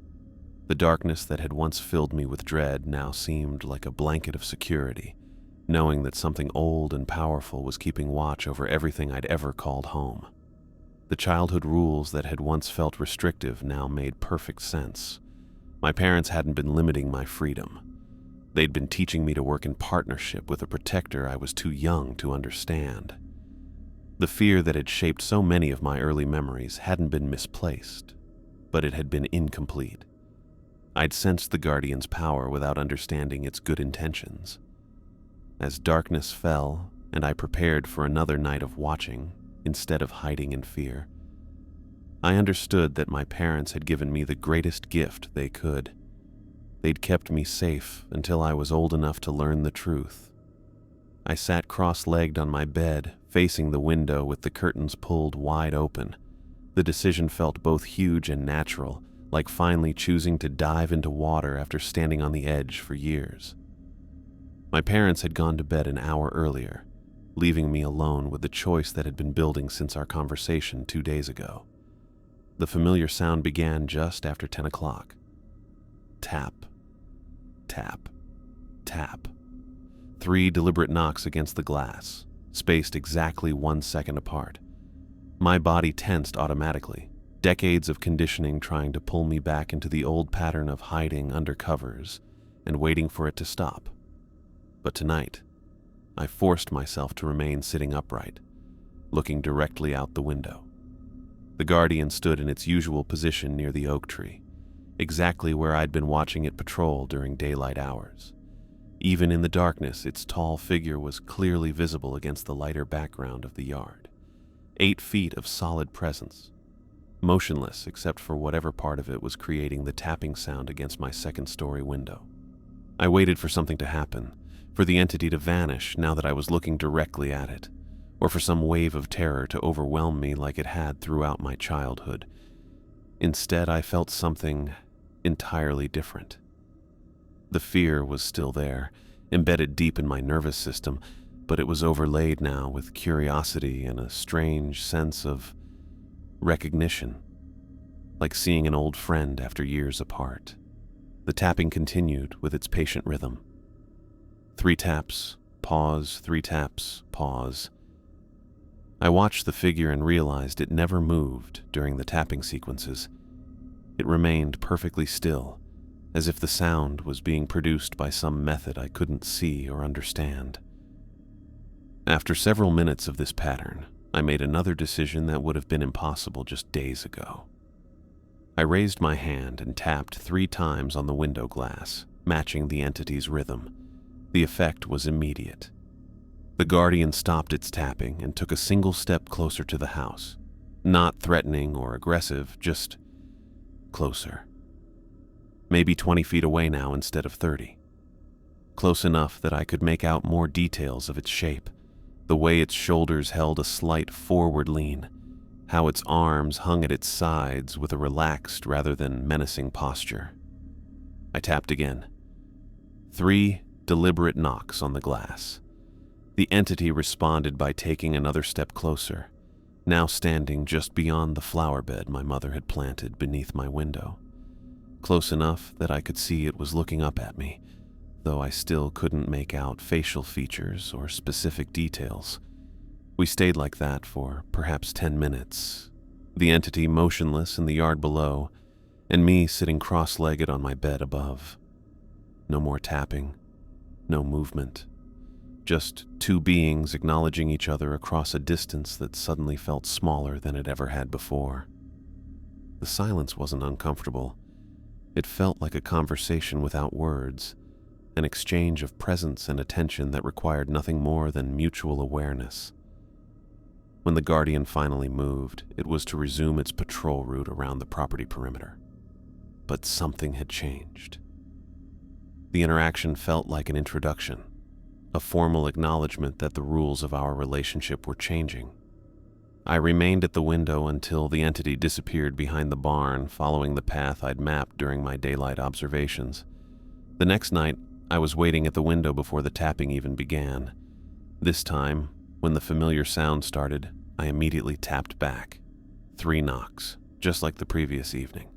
The darkness that had once filled me with dread now seemed like a blanket of security, knowing that something old and powerful was keeping watch over everything I'd ever called home. The childhood rules that had once felt restrictive now made perfect sense. My parents hadn't been limiting my freedom. They'd been teaching me to work in partnership with a protector I was too young to understand. The fear that had shaped so many of my early memories hadn't been misplaced, but it had been incomplete. I'd sensed the Guardian's power without understanding its good intentions. As darkness fell, and I prepared for another night of watching, instead of hiding in fear, I understood that my parents had given me the greatest gift they could. They'd kept me safe until I was old enough to learn the truth. I sat cross-legged on my bed, facing the window with the curtains pulled wide open. The decision felt both huge and natural, like finally choosing to dive into water after standing on the edge for years. My parents had gone to bed an hour earlier, leaving me alone with the choice that had been building since our conversation 2 days ago. The familiar sound began just after 10 o'clock. Tap, tap, tap. 3 deliberate knocks against the glass, spaced exactly 1 second apart. My body tensed automatically, decades of conditioning trying to pull me back into the old pattern of hiding under covers and waiting for it to stop. But tonight, I forced myself to remain sitting upright, looking directly out the window. The Guardian stood in its usual position near the oak tree, exactly where I'd been watching it patrol during daylight hours. Even in the darkness, its tall figure was clearly visible against the lighter background of the yard. 8 feet of solid presence, motionless except for whatever part of it was creating the tapping sound against my second-story window. I waited for something to happen, for the entity to vanish now that I was looking directly at it, or for some wave of terror to overwhelm me like it had throughout my childhood. Instead, I felt something entirely different. The fear was still there, embedded deep in my nervous system, but it was overlaid now with curiosity and a strange sense of recognition, like seeing an old friend after years apart. The tapping continued with its patient rhythm. 3 taps, pause, 3 taps, pause. I watched the figure and realized it never moved during the tapping sequences. It remained perfectly still, as if the sound was being produced by some method I couldn't see or understand. After several minutes of this pattern, I made another decision that would have been impossible just days ago. I raised my hand and tapped 3 times on the window glass, matching the entity's rhythm. The effect was immediate. The guardian stopped its tapping and took a single step closer to the house. Not threatening or aggressive, just closer. Maybe 20 feet away now instead of 30. Close enough that I could make out more details of its shape, the way its shoulders held a slight forward lean, how its arms hung at its sides with a relaxed rather than menacing posture. I tapped again. 3 deliberate knocks on the glass. The entity responded by taking another step closer, now standing just beyond the flower bed my mother had planted beneath my window. Close enough that I could see it was looking up at me, though I still couldn't make out facial features or specific details. We stayed like that for perhaps 10 minutes, the entity motionless in the yard below, and me sitting cross-legged on my bed above. No more tapping, no movement. Just 2 beings acknowledging each other across a distance that suddenly felt smaller than it ever had before. The silence wasn't uncomfortable. It felt like a conversation without words, an exchange of presence and attention that required nothing more than mutual awareness. When the guardian finally moved, it was to resume its patrol route around the property perimeter. But something had changed. The interaction felt like an introduction, a formal acknowledgement that the rules of our relationship were changing. I remained at the window until the entity disappeared behind the barn, following the path I'd mapped during my daylight observations. The next night, I was waiting at the window before the tapping even began. This time, when the familiar sound started, I immediately tapped back. 3 knocks, just like the previous evening.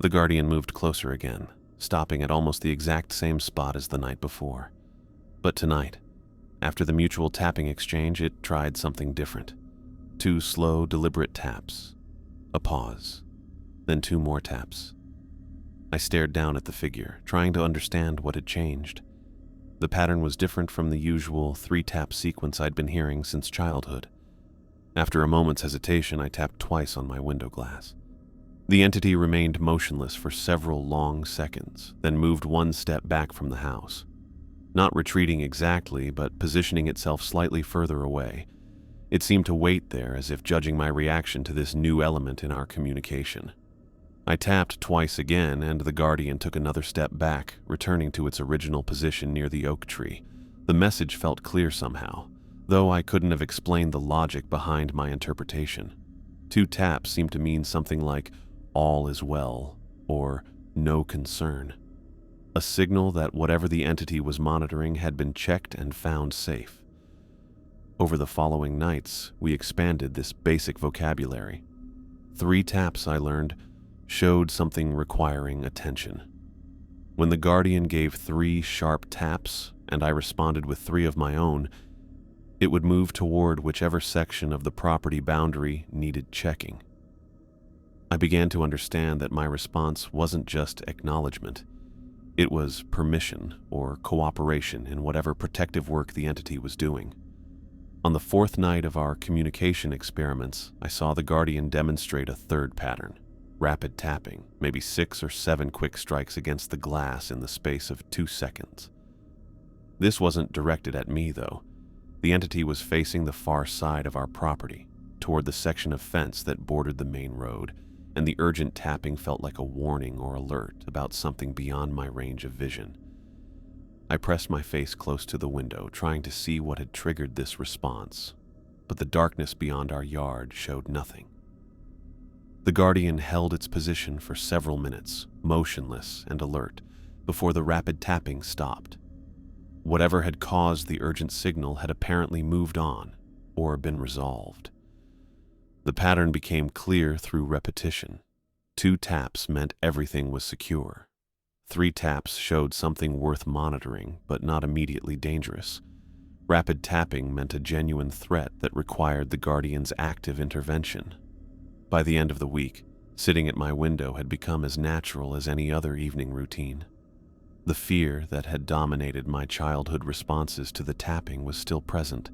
The guardian moved closer again, stopping at almost the exact same spot as the night before. But tonight, after the mutual tapping exchange, it tried something different. 2 slow, deliberate taps. A pause. Then 2 more taps. I stared down at the figure, trying to understand what had changed. The pattern was different from the usual 3-tap sequence I'd been hearing since childhood. After a moment's hesitation, I tapped twice on my window glass. The entity remained motionless for several long seconds, then moved 1 step back from the house. Not retreating exactly, but positioning itself slightly further away. It seemed to wait there, as if judging my reaction to this new element in our communication. I tapped twice again, and the guardian took another step back, returning to its original position near the oak tree. The message felt clear somehow, though I couldn't have explained the logic behind my interpretation. 2 taps seemed to mean something like, "all is well," or "no concern." A signal that whatever the entity was monitoring had been checked and found safe. Over the following nights, we expanded this basic vocabulary. 3 taps, I learned, showed something requiring attention. When the guardian gave 3 sharp taps, and I responded with 3 of my own, it would move toward whichever section of the property boundary needed checking. I began to understand that my response wasn't just acknowledgement. It was permission or cooperation in whatever protective work the entity was doing. On the 4th night of our communication experiments, I saw the guardian demonstrate a 3rd pattern. Rapid tapping, maybe 6 or 7 quick strikes against the glass in the space of 2 seconds. This wasn't directed at me, though. The entity was facing the far side of our property, toward the section of fence that bordered the main road, and the urgent tapping felt like a warning or alert about something beyond my range of vision. I pressed my face close to the window, trying to see what had triggered this response, but the darkness beyond our yard showed nothing. The guardian held its position for several minutes, motionless and alert, before the rapid tapping stopped. Whatever had caused the urgent signal had apparently moved on or been resolved. The pattern became clear through repetition. 2 taps meant everything was secure. 3 taps showed something worth monitoring, but not immediately dangerous. Rapid tapping meant a genuine threat that required the Guardian's active intervention. By the end of the week, sitting at my window had become as natural as any other evening routine. The fear that had dominated my childhood responses to the tapping was still present,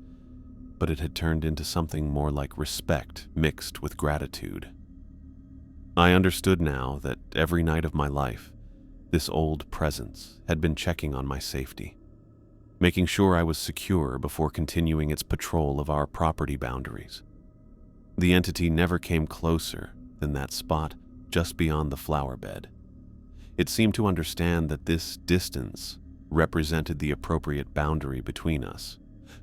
but it had turned into something more like respect mixed with gratitude. I understood now that every night of my life, this old presence had been checking on my safety, making sure I was secure before continuing its patrol of our property boundaries. The entity never came closer than that spot just beyond the flower bed. It seemed to understand that this distance represented the appropriate boundary between us,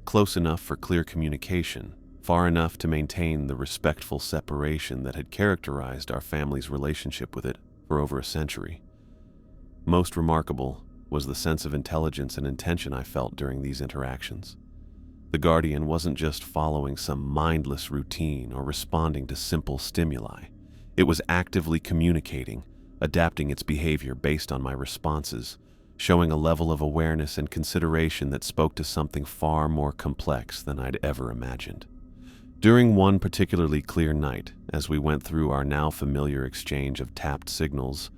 close enough for clear communication, far enough to maintain the respectful separation that had characterized our family's relationship with it for over a century. Most remarkable was the sense of intelligence and intention I felt during these interactions. The Guardian wasn't just following some mindless routine or responding to simple stimuli. It was actively communicating, adapting its behavior based on my responses, showing a level of awareness and consideration that spoke to something far more complex than I'd ever imagined. During one particularly clear night, as we went through our now familiar exchange of tapped signals,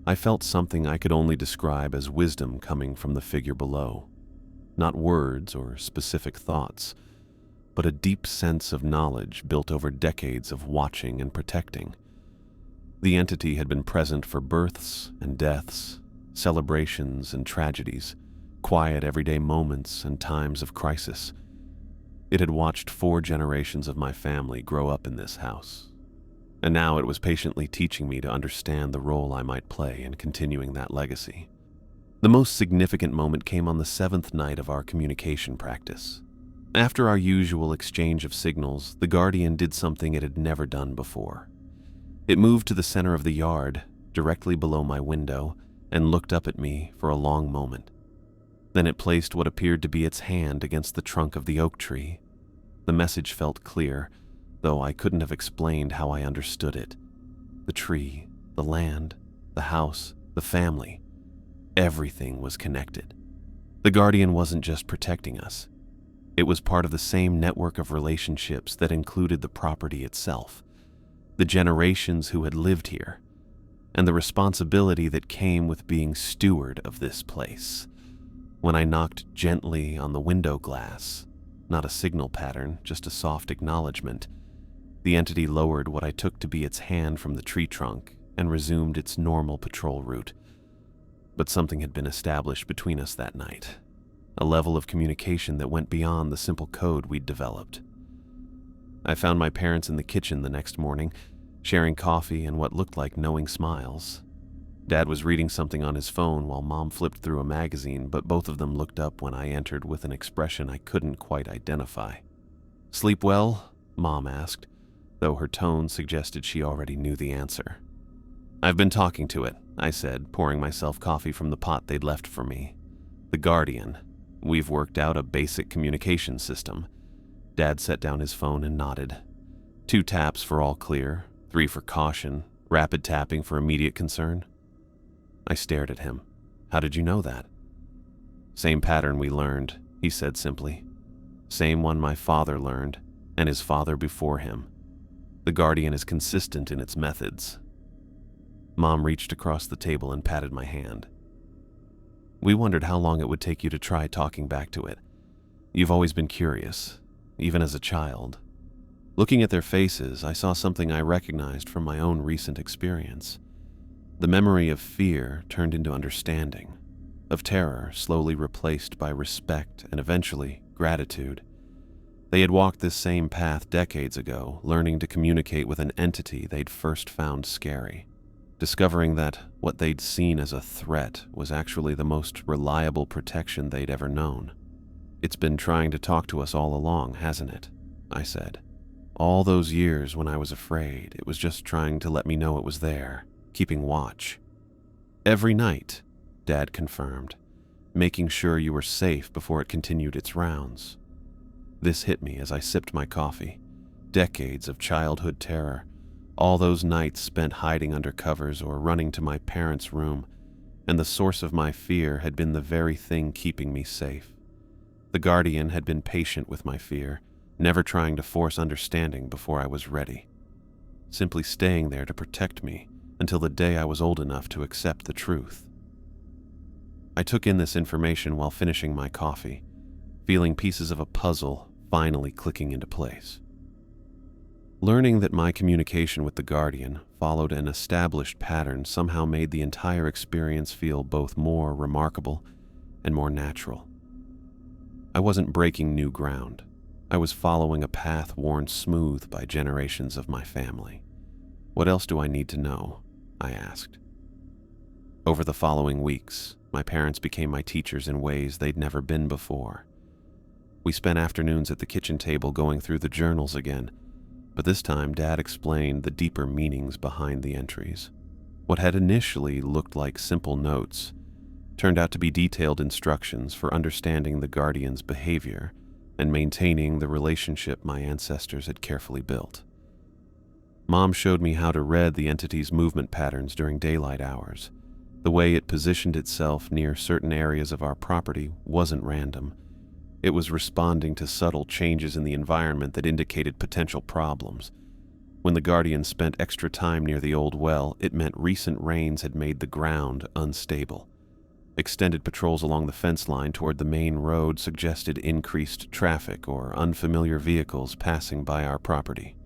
I felt something I could only describe as wisdom coming from the figure below. Not words or specific thoughts, but a deep sense of knowledge built over decades of watching and protecting. The entity had been present for births and deaths, celebrations and tragedies, quiet everyday moments and times of crisis. It had watched 4 generations of my family grow up in this house, and now it was patiently teaching me to understand the role I might play in continuing that legacy. The most significant moment came on the 7th night of our communication practice. After our usual exchange of signals, the Guardian did something it had never done before. It moved to the center of the yard, directly below my window, and looked up at me for a long moment. Then it placed what appeared to be its hand against the trunk of the oak tree. The message felt clear, though I couldn't have explained how I understood it. The tree, the land, the house, the family, everything was connected. The Guardian wasn't just protecting us. It was part of the same network of relationships that included the property itself, the generations who had lived here, and the responsibility that came with being steward of this place. When I knocked gently on the window glass, not a signal pattern, just a soft acknowledgement, the entity lowered what I took to be its hand from the tree trunk and resumed its normal patrol route. But something had been established between us that night, a level of communication that went beyond the simple code we'd developed. I found my parents in the kitchen the next morning, sharing coffee and what looked like knowing smiles. Dad was reading something on his phone while Mom flipped through a magazine, but both of them looked up when I entered with an expression I couldn't quite identify. "Sleep well?" Mom asked, though her tone suggested she already knew the answer. "I've been talking to it," I said, pouring myself coffee from the pot they'd left for me. "The Guardian. We've worked out a basic communication system." Dad set down his phone and nodded. 2 taps for all clear, 3 for caution, rapid tapping for immediate concern. I stared at him. "How did you know that?" "Same pattern we learned," he said simply. "Same one my father learned, and his father before him. The Guardian is consistent in its methods." Mom reached across the table and patted my hand. "We wondered how long it would take you to try talking back to it. You've always been curious, even as a child." Looking at their faces, I saw something I recognized from my own recent experience. The memory of fear turned into understanding, of terror slowly replaced by respect and eventually gratitude. They had walked this same path decades ago, learning to communicate with an entity they'd first found scary, discovering that what they'd seen as a threat was actually the most reliable protection they'd ever known. "It's been trying to talk to us all along, hasn't it?" I said. "All those years when I was afraid, it was just trying to let me know it was there, keeping watch." "Every night," Dad confirmed, making sure you were safe before it continued its rounds. This hit me as I sipped my coffee. Decades of childhood terror, all those nights spent hiding under covers or running to my parents' room, and the source of my fear had been the very thing keeping me safe. The guardian had been patient with my fear, never trying to force understanding before I was ready, simply staying there to protect me until the day I was old enough to accept the truth. I took in this information while finishing my coffee, feeling pieces of a puzzle finally clicking into place. Learning that my communication with the guardian followed an established pattern somehow made the entire experience feel both more remarkable and more natural. I wasn't breaking new ground. I was following a path worn smooth by generations of my family. What else do I need to know? I asked. Over the following weeks, my parents became my teachers in ways they'd never been before. We spent afternoons at the kitchen table going through the journals again, but this time Dad explained the deeper meanings behind the entries. What had initially looked like simple notes turned out to be detailed instructions for understanding the guardian's behavior and maintaining the relationship my ancestors had carefully built. Mom showed me how to read the entity's movement patterns during daylight hours. The way it positioned itself near certain areas of our property wasn't random. It was responding to subtle changes in the environment that indicated potential problems. When the guardian spent extra time near the old well, it meant recent rains had made the ground unstable. Extended patrols along the fence line toward the main road suggested increased traffic or unfamiliar vehicles passing by our property.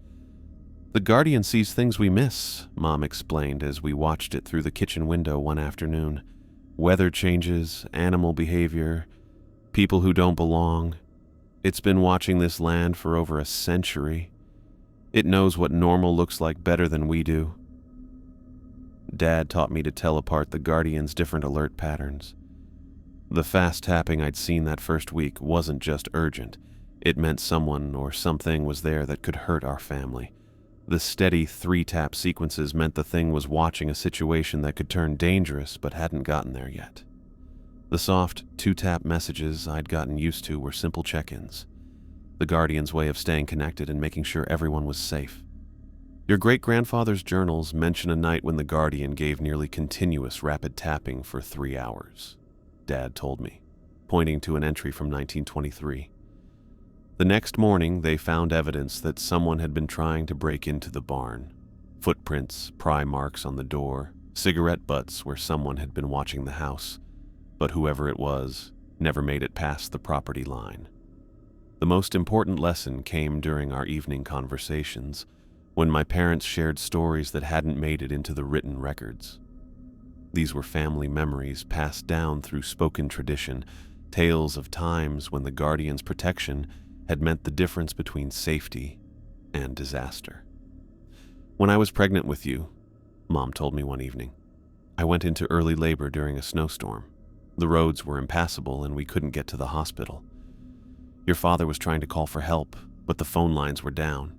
"The guardian sees things we miss," Mom explained as we watched it through the kitchen window one afternoon. "Weather changes, animal behavior, people who don't belong. It's been watching this land for over a century. It knows what normal looks like better than we do." Dad taught me to tell apart the guardian's different alert patterns. The fast tapping I'd seen that first week wasn't just urgent. It meant someone or something was there that could hurt our family. The steady 3-tap sequences meant the thing was watching a situation that could turn dangerous but hadn't gotten there yet. The soft 2-tap messages I'd gotten used to were simple check-ins, the guardian's way of staying connected and making sure everyone was safe. "Your great-grandfather's journals mention a night when the guardian gave nearly continuous rapid tapping for 3 hours, Dad told me, pointing to an entry from 1923. The next morning, they found evidence that someone had been trying to break into the barn. Footprints, pry marks on the door, cigarette butts where someone had been watching the house, but whoever it was never made it past the property line. The most important lesson came during our evening conversations, when my parents shared stories that hadn't made it into the written records. These were family memories passed down through spoken tradition, tales of times when the guardian's protection had meant the difference between safety and disaster. "When I was pregnant with you," Mom told me one evening, "I went into early labor during a snowstorm. The roads were impassable and we couldn't get to the hospital. Your father was trying to call for help, but the phone lines were down."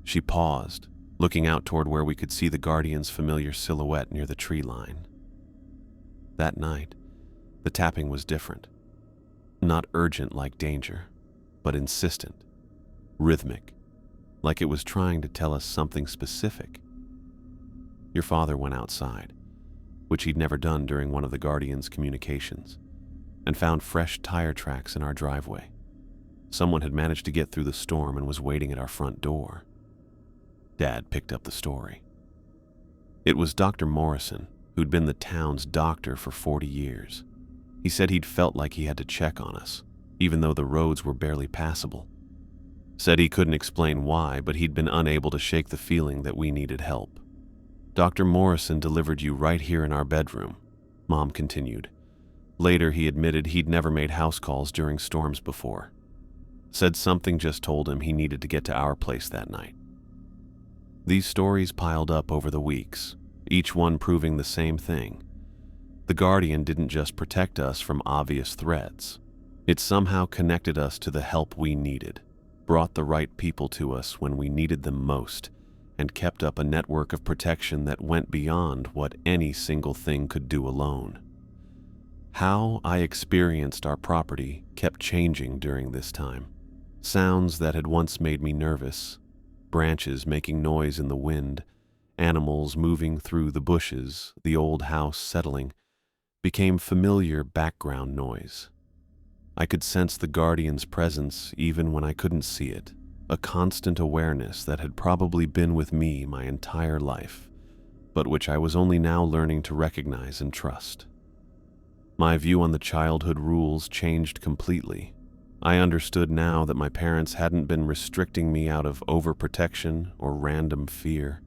She paused, looking out toward where we could see the guardian's familiar silhouette near the tree line. That night, the tapping was different. Not urgent like danger, but insistent, rhythmic, like it was trying to tell us something specific. Your father went outside, which he'd never done during one of the guardian's communications, and found fresh tire tracks in our driveway. Someone had managed to get through the storm and was waiting at our front door. Dad picked up the story. It was Dr. Morrison, who'd been the town's doctor for 40 years. He said he'd felt like he had to check on us, even though the roads were barely passable. Said he couldn't explain why, but he'd been unable to shake the feeling that we needed help. "Dr. Morrison delivered you right here in our bedroom," Mom continued. Later, he admitted he'd never made house calls during storms before. Said something just told him he needed to get to our place that night. These stories piled up over the weeks, each one proving the same thing. The guardian didn't just protect us from obvious threats. It somehow connected us to the help we needed, brought the right people to us when we needed them most, and kept up a network of protection that went beyond what any single thing could do alone. How I experienced our property kept changing during this time. Sounds that had once made me nervous, branches making noise in the wind, animals moving through the bushes, the old house settling, became familiar background noise. I could sense the guardian's presence even when I couldn't see it, a constant awareness that had probably been with me my entire life, but which I was only now learning to recognize and trust. My view on the childhood rules changed completely. I understood now that my parents hadn't been restricting me out of overprotection or random fear.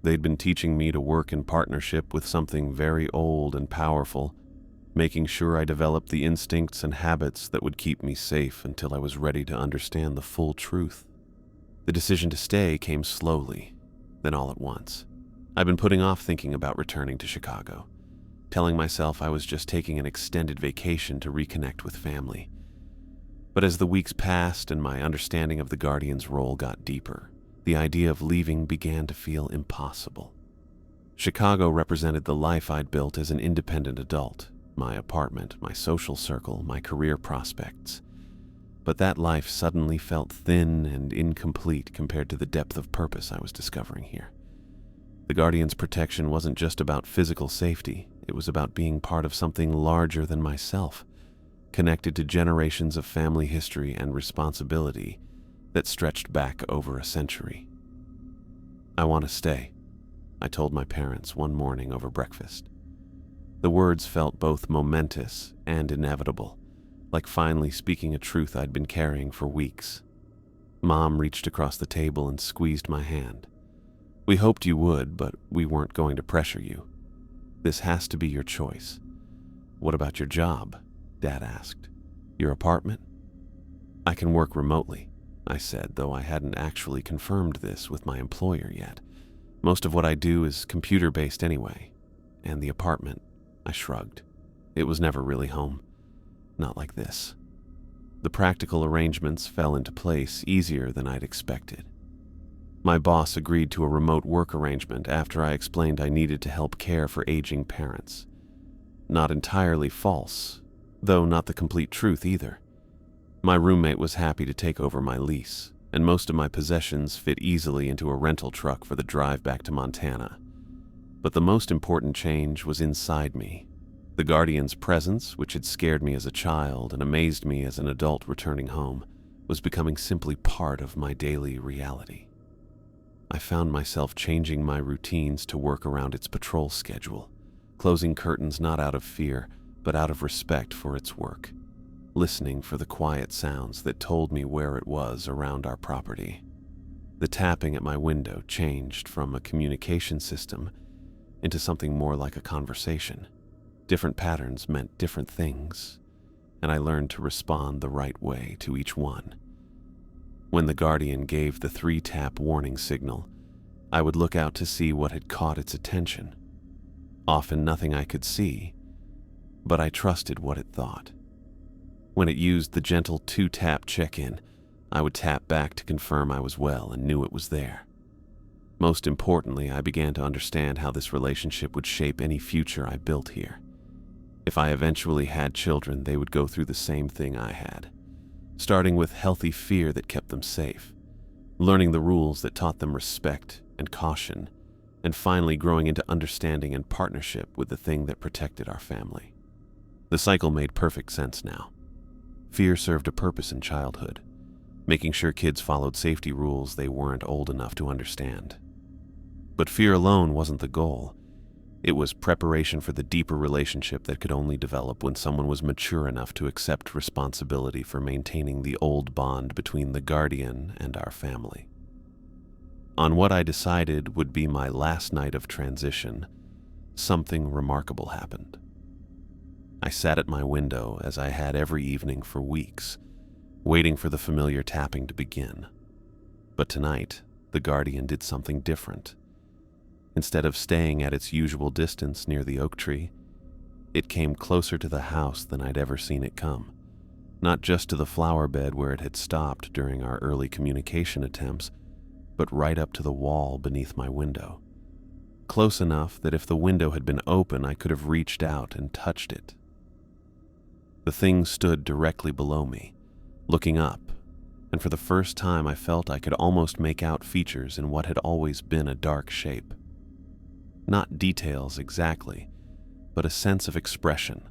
They'd been teaching me to work in partnership with something very old and powerful, making sure I developed the instincts and habits that would keep me safe until I was ready to understand the full truth. The decision to stay came slowly, then all at once. I'd been putting off thinking about returning to Chicago, telling myself I was just taking an extended vacation to reconnect with family. But as the weeks passed and my understanding of the guardian's role got deeper, the idea of leaving began to feel impossible. Chicago represented the life I'd built as an independent adult, my apartment, my social circle, my career prospects. But that life suddenly felt thin and incomplete compared to the depth of purpose I was discovering here. The guardian's protection wasn't just about physical safety, it was about being part of something larger than myself, connected to generations of family history and responsibility that stretched back over a century. "I want to stay," I told my parents one morning over breakfast. The words felt both momentous and inevitable, like finally speaking a truth I'd been carrying for weeks. Mom reached across the table and squeezed my hand. "We hoped you would, but we weren't going to pressure you. This has to be your choice." "What about your job?" Dad asked. "Your apartment?" "I can work remotely," I said, though I hadn't actually confirmed this with my employer yet. "Most of what I do is computer-based anyway. And the apartment," I shrugged. "It was never really home. Not like this." The practical arrangements fell into place easier than I'd expected. My boss agreed to a remote work arrangement after I explained I needed to help care for aging parents. Not entirely false, though not the complete truth either. My roommate was happy to take over my lease, and most of my possessions fit easily into a rental truck for the drive back to Montana. But the most important change was inside me. The guardian's presence, which had scared me as a child and amazed me as an adult returning home, was becoming simply part of my daily reality. I found myself changing my routines to work around its patrol schedule, closing curtains not out of fear, but out of respect for its work, listening for the quiet sounds that told me where it was around our property. The tapping at my window changed from a communication system into something more like a conversation. Different patterns meant different things, and I learned to respond the right way to each one. When the guardian gave the 3-tap warning signal, I would look out to see what had caught its attention. Often nothing I could see, but I trusted what it thought. When it used the gentle 2-tap check-in, I would tap back to confirm I was well and knew it was there. Most importantly, I began to understand how this relationship would shape any future I built here. If I eventually had children, they would go through the same thing I had, starting with healthy fear that kept them safe, learning the rules that taught them respect and caution, and finally growing into understanding and partnership with the thing that protected our family. The cycle made perfect sense now. Fear served a purpose in childhood, making sure kids followed safety rules they weren't old enough to understand. But fear alone wasn't the goal. It was preparation for the deeper relationship that could only develop when someone was mature enough to accept responsibility for maintaining the old bond between the guardian and our family. On what I decided would be my last night of transition, something remarkable happened. I sat at my window as I had every evening for weeks, waiting for the familiar tapping to begin. But tonight, the guardian did something different. Instead of staying at its usual distance near the oak tree, it came closer to the house than I'd ever seen it come. Not just to the flower bed where it had stopped during our early communication attempts, but right up to the wall beneath my window. Close enough that if the window had been open, I could have reached out and touched it. The thing stood directly below me, looking up, and for the first time I felt I could almost make out features in what had always been a dark shape. Not details exactly, but a sense of expression,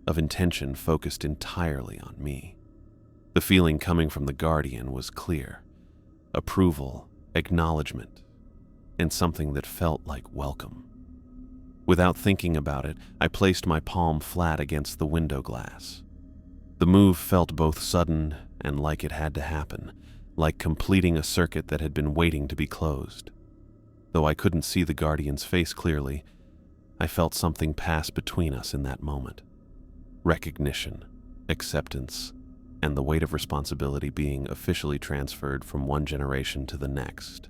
of intention focused entirely on me. The feeling coming from the Guardian was clear: approval, acknowledgement, and something that felt like welcome. Without thinking about it, I placed my palm flat against the window glass. The move felt both sudden and like it had to happen, like completing a circuit that had been waiting to be closed. Though I couldn't see the Guardian's face clearly, I felt something pass between us in that moment. Recognition, acceptance, and the weight of responsibility being officially transferred from one generation to the next.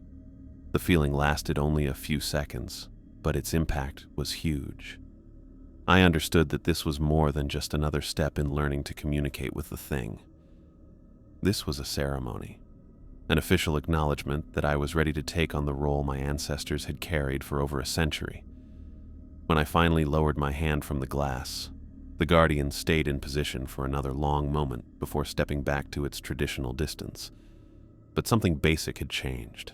The feeling lasted only a few seconds, but its impact was huge. I understood that this was more than just another step in learning to communicate with the thing. This was a ceremony, an official acknowledgement that I was ready to take on the role my ancestors had carried for over a century. When I finally lowered my hand from the glass, the Guardian stayed in position for another long moment before stepping back to its traditional distance. But something basic had changed.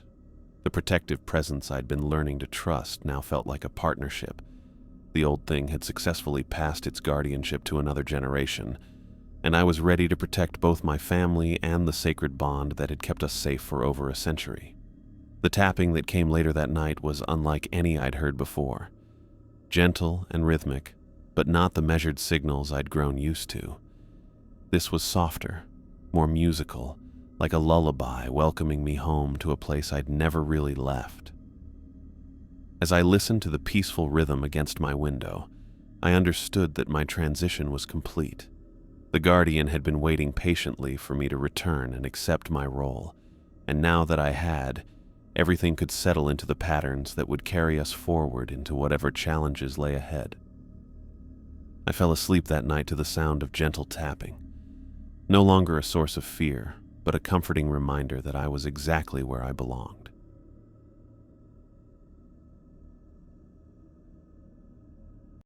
The protective presence I'd been learning to trust now felt like a partnership. The old thing had successfully passed its guardianship to another generation, and I was ready to protect both my family and the sacred bond that had kept us safe for over a century. The tapping that came later that night was unlike any I'd heard before. Gentle and rhythmic, but not the measured signals I'd grown used to. This was softer, more musical, like a lullaby welcoming me home to a place I'd never really left. As I listened to the peaceful rhythm against my window, I understood that my transition was complete. The Guardian had been waiting patiently for me to return and accept my role, and now that I had, everything could settle into the patterns that would carry us forward into whatever challenges lay ahead. I fell asleep that night to the sound of gentle tapping, no longer a source of fear, but a comforting reminder that I was exactly where I belonged.